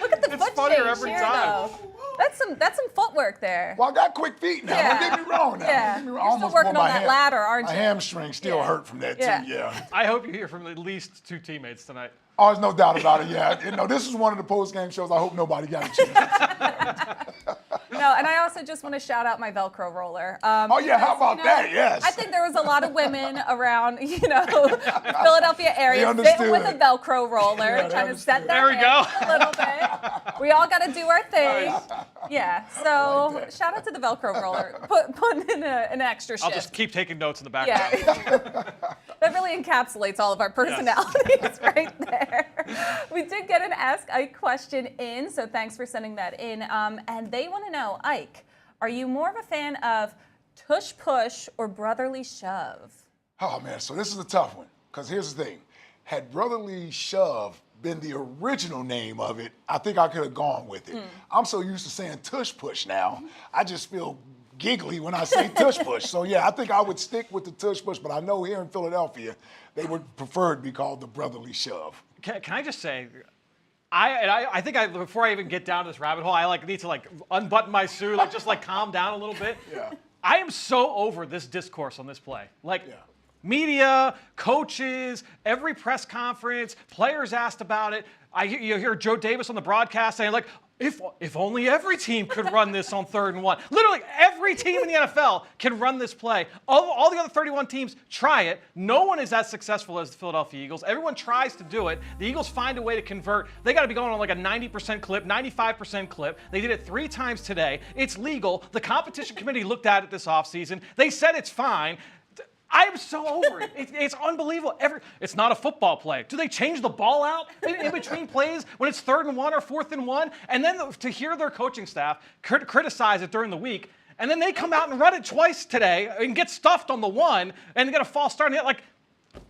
Look at the it's foot funnier change every here, time. though. That's some footwork there. Well, I got quick feet now. Yeah. Don't get me wrong now. Yeah. Don't get me wrong. You're I still almost working pulled on that ladder, aren't my you? hamstring still hurt from that, too. Yeah. I hope you hear from at least 2 teammates tonight. Oh, there's no doubt about it, yeah. This is one of the post-game shows I hope nobody got a chance. No, and I also just want to shout out my Velcro roller. Oh, yeah, how about that? Yes. I think there was a lot of women around, the Philadelphia area They sitting with a understood. Velcro roller, trying to set their hands a little bit. We all got to do our thing. Yeah, so shout out to the Velcro roller. Putting in an extra shift. I'll just keep taking notes in the background. Yeah. That really encapsulates all of our personalities right there. We did get an Ask Ike question in, so thanks for sending that in. And they want to know, Ike, are you more of a fan of tush push or brotherly shove? Oh, man, so this is a tough one, because here's the thing. Had Brotherly Shove been the original name of it, I think I could have gone with it. I'm so used to saying Tush Push now, I just feel giggly when I say Tush Push. So yeah, I think I would stick with the Tush Push, but I know here in Philadelphia, they would prefer to be called the Brotherly Shove. Can I just say, I think before I even get down to this rabbit hole, I need to unbutton my suit, just calm down a little bit. Yeah. I am so over this discourse on this play. Media, coaches, every press conference, players asked about it. You hear Joe Davis on the broadcast saying if only every team could run this on 3rd and 1. Literally every team in the NFL can run this play. All the other 31 teams try it. No one is as successful as the Philadelphia Eagles. Everyone tries to do it. The Eagles find a way to convert. They got to be going on a 90% clip, 95% clip. They did it 3 times today. It's legal. The competition committee looked at it this offseason. They said it's fine. I am so over it. It's unbelievable. It's not a football play. Do they change the ball out in between plays when it's 3rd and 1 or 4th and 1? And then to hear their coaching staff criticize it during the week, and then they come out and run it twice today and get stuffed on the 1 and get a false start.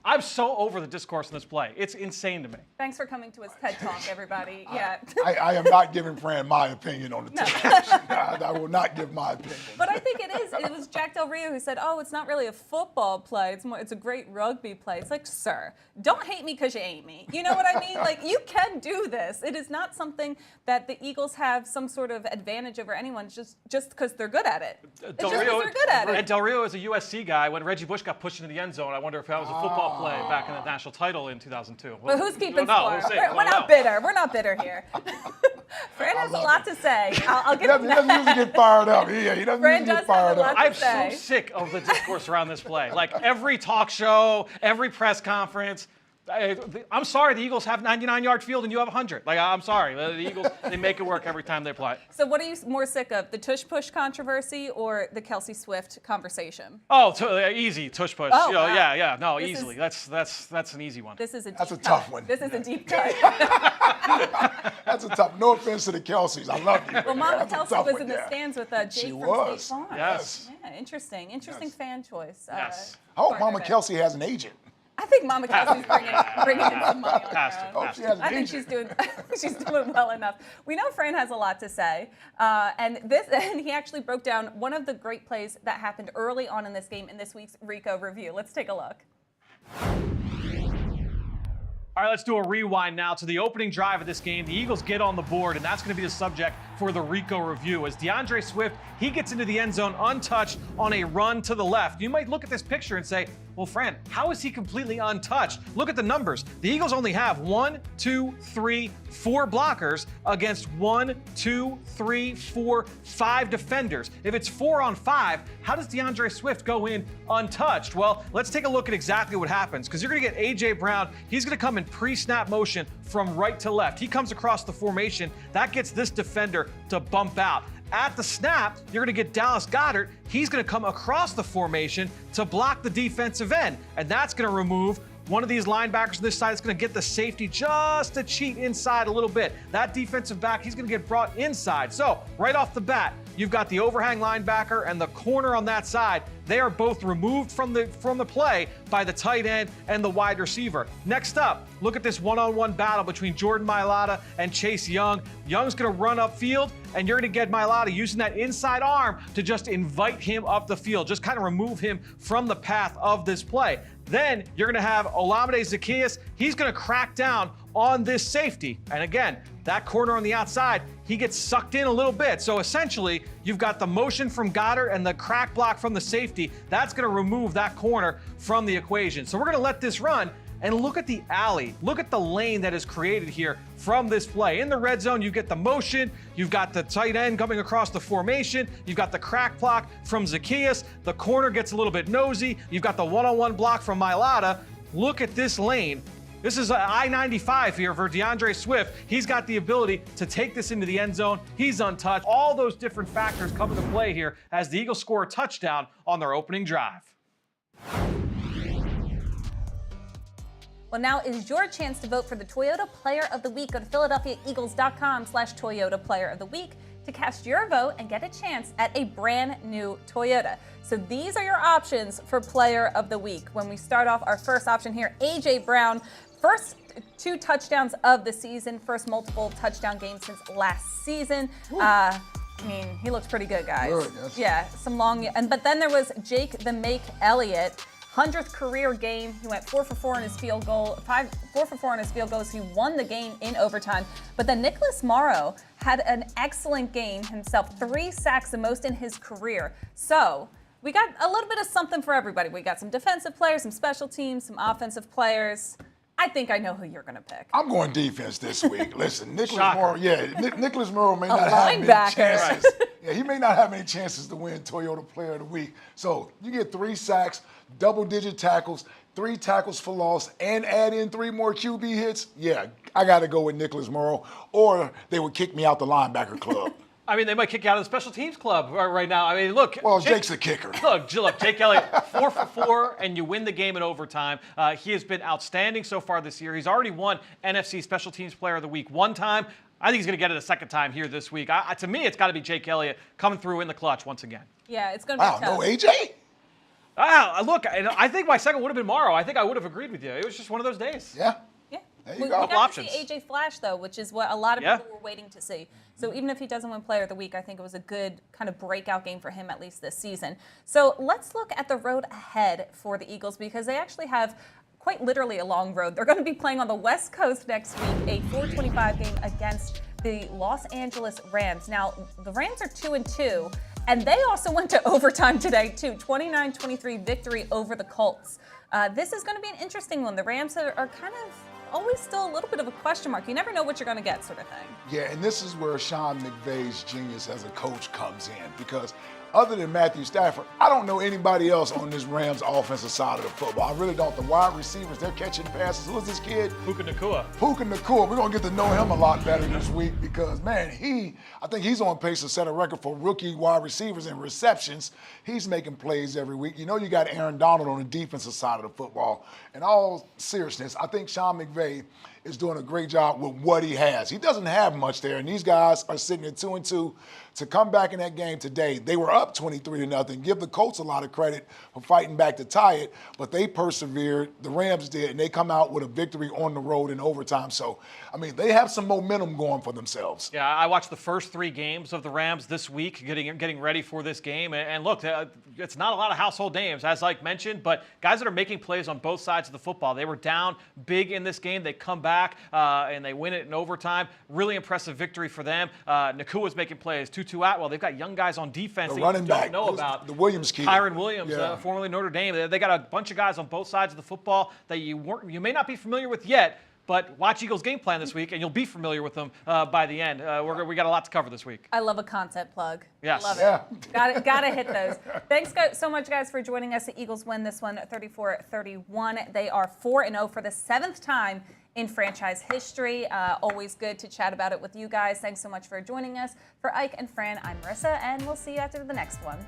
I'm so over the discourse in this play. It's insane to me. Thanks for coming to his TED Talk, everybody. Yeah. I am not giving Fran my opinion on the discussion. I will not give my opinion. But I think it is. It was Jack Del Rio who said, "Oh, it's not really a football play. It's a great rugby play." It's like, sir, don't hate me because you ain't me. You know what I mean? You can do this. It is not something that the Eagles have some sort of advantage over anyone just because they're good at it. It's just because they're good at it. And Del Rio is a USC guy. When Reggie Bush got pushed into the end zone, I wonder if that was a football play back in the national title in 2002. But who's keeping score? We'll We're not bitter. We're not bitter here. Fran has a lot to say. I'll give him He doesn't usually get fired up. He doesn't usually get fired up. I'm so sick of the discourse around this play. Every talk show, every press conference. I'm sorry, the Eagles have 99-yard field and you have 100. I'm sorry. The Eagles, they make it work every time they play. So what are you more sick of, the Tush Push controversy or the Kelsey Swift conversation? Oh, easy, Tush Push. Oh, wow. Yeah. No, easily. That's an easy one. This is a tough one. This is a deep cut. That's a tough. No offense to the Kelseys. I love you. Well, Mama Kelsey was in the stands with Jake She from was. State Farm. Yes. Yeah, interesting fan choice. Yes. I hope Mama Kelsey has an agent. I think Mama Kelsey's bringing in some money on her own. She has an I think she's doing well enough. We know Fran has a lot to say, and he actually broke down one of the great plays that happened early on in this game in this week's Rico review. Let's take a look. All right, let's do a rewind now to the opening drive of this game. The Eagles get on the board, and that's going to be the subject for the Rico review. As DeAndre Swift, he gets into the end zone untouched on a run to the left. You might look at this picture and say, well, Fran, how is he completely untouched? Look at the numbers. The Eagles only have 1, 2, 3, 4 blockers against 1, 2, 3, 4, 5 defenders. If it's 4 on 5, how does DeAndre Swift go in untouched? Well, let's take a look at exactly what happens, because you're going to get A.J. Brown. He's going to come in pre-snap motion from right to left. He comes across the formation. That gets this defender to bump out. At the snap, you're going to get Dallas Goedert. He's going to come across the formation to block the defensive end, and that's going to remove one of these linebackers on this side. Is going to get the safety just to cheat inside a little bit. That defensive back, he's going to get brought inside. So right off the bat, you've got the overhang linebacker and the corner on that side. They are both removed from the play by the tight end and the wide receiver. Next up, look at this one-on-one battle between Jordan Mailata and Chase Young. Young's going to run upfield, and you're going to get Mailata using that inside arm to just invite him up the field, just kind of remove him from the path of this play. Then you're going to have Olamide Zaccheaus. He's going to crack down on this safety. And again, that corner on the outside, he gets sucked in a little bit. So essentially, you've got the motion from Goedert and the crack block from the safety. That's going to remove that corner from the equation. So we're going to let this run. And look at the alley. Look at the lane that is created here from this play. In the red zone, you get the motion. You've got the tight end coming across the formation. You've got the crack block from Zaccheaus. The corner gets a little bit nosy. You've got the one-on-one block from Mailata. Look at this lane. This is I-95 here for DeAndre Swift. He's got the ability to take this into the end zone. He's untouched. All those different factors come into play here as the Eagles score a touchdown on their opening drive. Well, now is your chance to vote for the Toyota Player of the Week. Go to PhiladelphiaEagles.com/Toyota Player of the Week to cast your vote and get a chance at a brand new Toyota. So these are your options for Player of the Week. When we start off our first option here, A.J. Brown. First 2 touchdowns of the season, first multiple touchdown game since last season. I mean, he looks pretty good, guys. Good, yes. Yeah, some long, but then there was Jake the Make Elliott, 100th career game. He went 4 for 4 on his field goal, 4 for 4 on his field goals. He won the game in overtime. But then Nicholas Morrow had an excellent game himself, 3 sacks, the most in his career. So we got a little bit of something for everybody. We got some defensive players, some special teams, some offensive players. I think I know who you're going to pick. I'm going defense this week. Listen, Nicholas Shocker. Morrow, Nicholas Morrow may A not have many linebacker. chances. Yeah, he may not have many chances to win Toyota Player of the Week. So you get 3 sacks, double-digit tackles, 3 tackles for loss, and add in 3 more QB hits. Yeah, I got to go with Nicholas Morrow, or they would kick me out the linebacker club. I mean, they might kick you out of the special teams club right now. I mean, look. Well, Jake's the kicker. Look, Jake Elliott, 4 for 4, and you win the game in overtime. He has been outstanding so far this year. He's already won NFC Special Teams Player of the Week 1 time. I think he's going to get it a 2nd time here this week. To me, it's got to be Jake Elliott coming through in the clutch once again. Yeah, it's going to be tough. No AJ? Look, I think my second would have been Morrow. I think I would have agreed with you. It was just one of those days. Yeah. We There you go. got to see AJ Flash, though, which is what a lot of Yeah. people were waiting to see. So even if he doesn't win Player of the Week, I think it was a good kind of breakout game for him, at least this season. So let's look at the road ahead for the Eagles, because they actually have quite literally a long road. They're going to be playing on the West Coast next week, a 4:25 game against the Los Angeles Rams. Now, the Rams are 2-2, and they also went to overtime today, too. 29-23 victory over the Colts. This is going to be an interesting one. The Rams are kind of always still a little bit of a question mark. You never know what you're going to get, sort of thing. Yeah, and this is where Sean McVay's genius as a coach comes in, because other than Matthew Stafford, I don't know anybody else on this Rams offensive side of the football. I really don't. The wide receivers, they're catching passes. Who is this kid? Puka Nacua. Puka Nacua. We're going to get to know him a lot better this week because, man, I think he's on pace to set a record for rookie wide receivers and receptions. He's making plays every week. You know you got Aaron Donald on the defensive side of the football. In all seriousness, I think Sean McVay is doing a great job with what he has. He doesn't have much there, and these guys are sitting at 2-2. To come back in that game today, they were up 23-0. Give the Colts a lot of credit for fighting back to tie it, but they persevered. The Rams did, and they come out with a victory on the road in overtime. So, I mean, they have some momentum going for themselves. Yeah, I watched the first 3 games of the Rams this week, getting ready for this game. And look, it's not a lot of household names, as Ike mentioned, but guys that are making plays on both sides of the football. They were down big in this game. They come back and they win it in overtime. Really impressive victory for them. Nakua's making plays. Tutu Atwell. They've got young guys on defense The that running you don't back, know about. the Williams kid. Kyron Williams, Yeah. formerly Notre Dame. They got a bunch of guys on both sides of the football that you may not be familiar with yet. But watch Eagles game plan this week, and you'll be familiar with them by the end. We got a lot to cover this week. I love a content plug. Yes. I love it. Got to hit those. Thanks so much, guys, for joining us. The Eagles win this one 34-31. They are 4-0 for the 7th time in franchise history. Always good to chat about it with you guys. Thanks so much for joining us. For Ike and Fran, I'm Marissa, and we'll see you after the next one.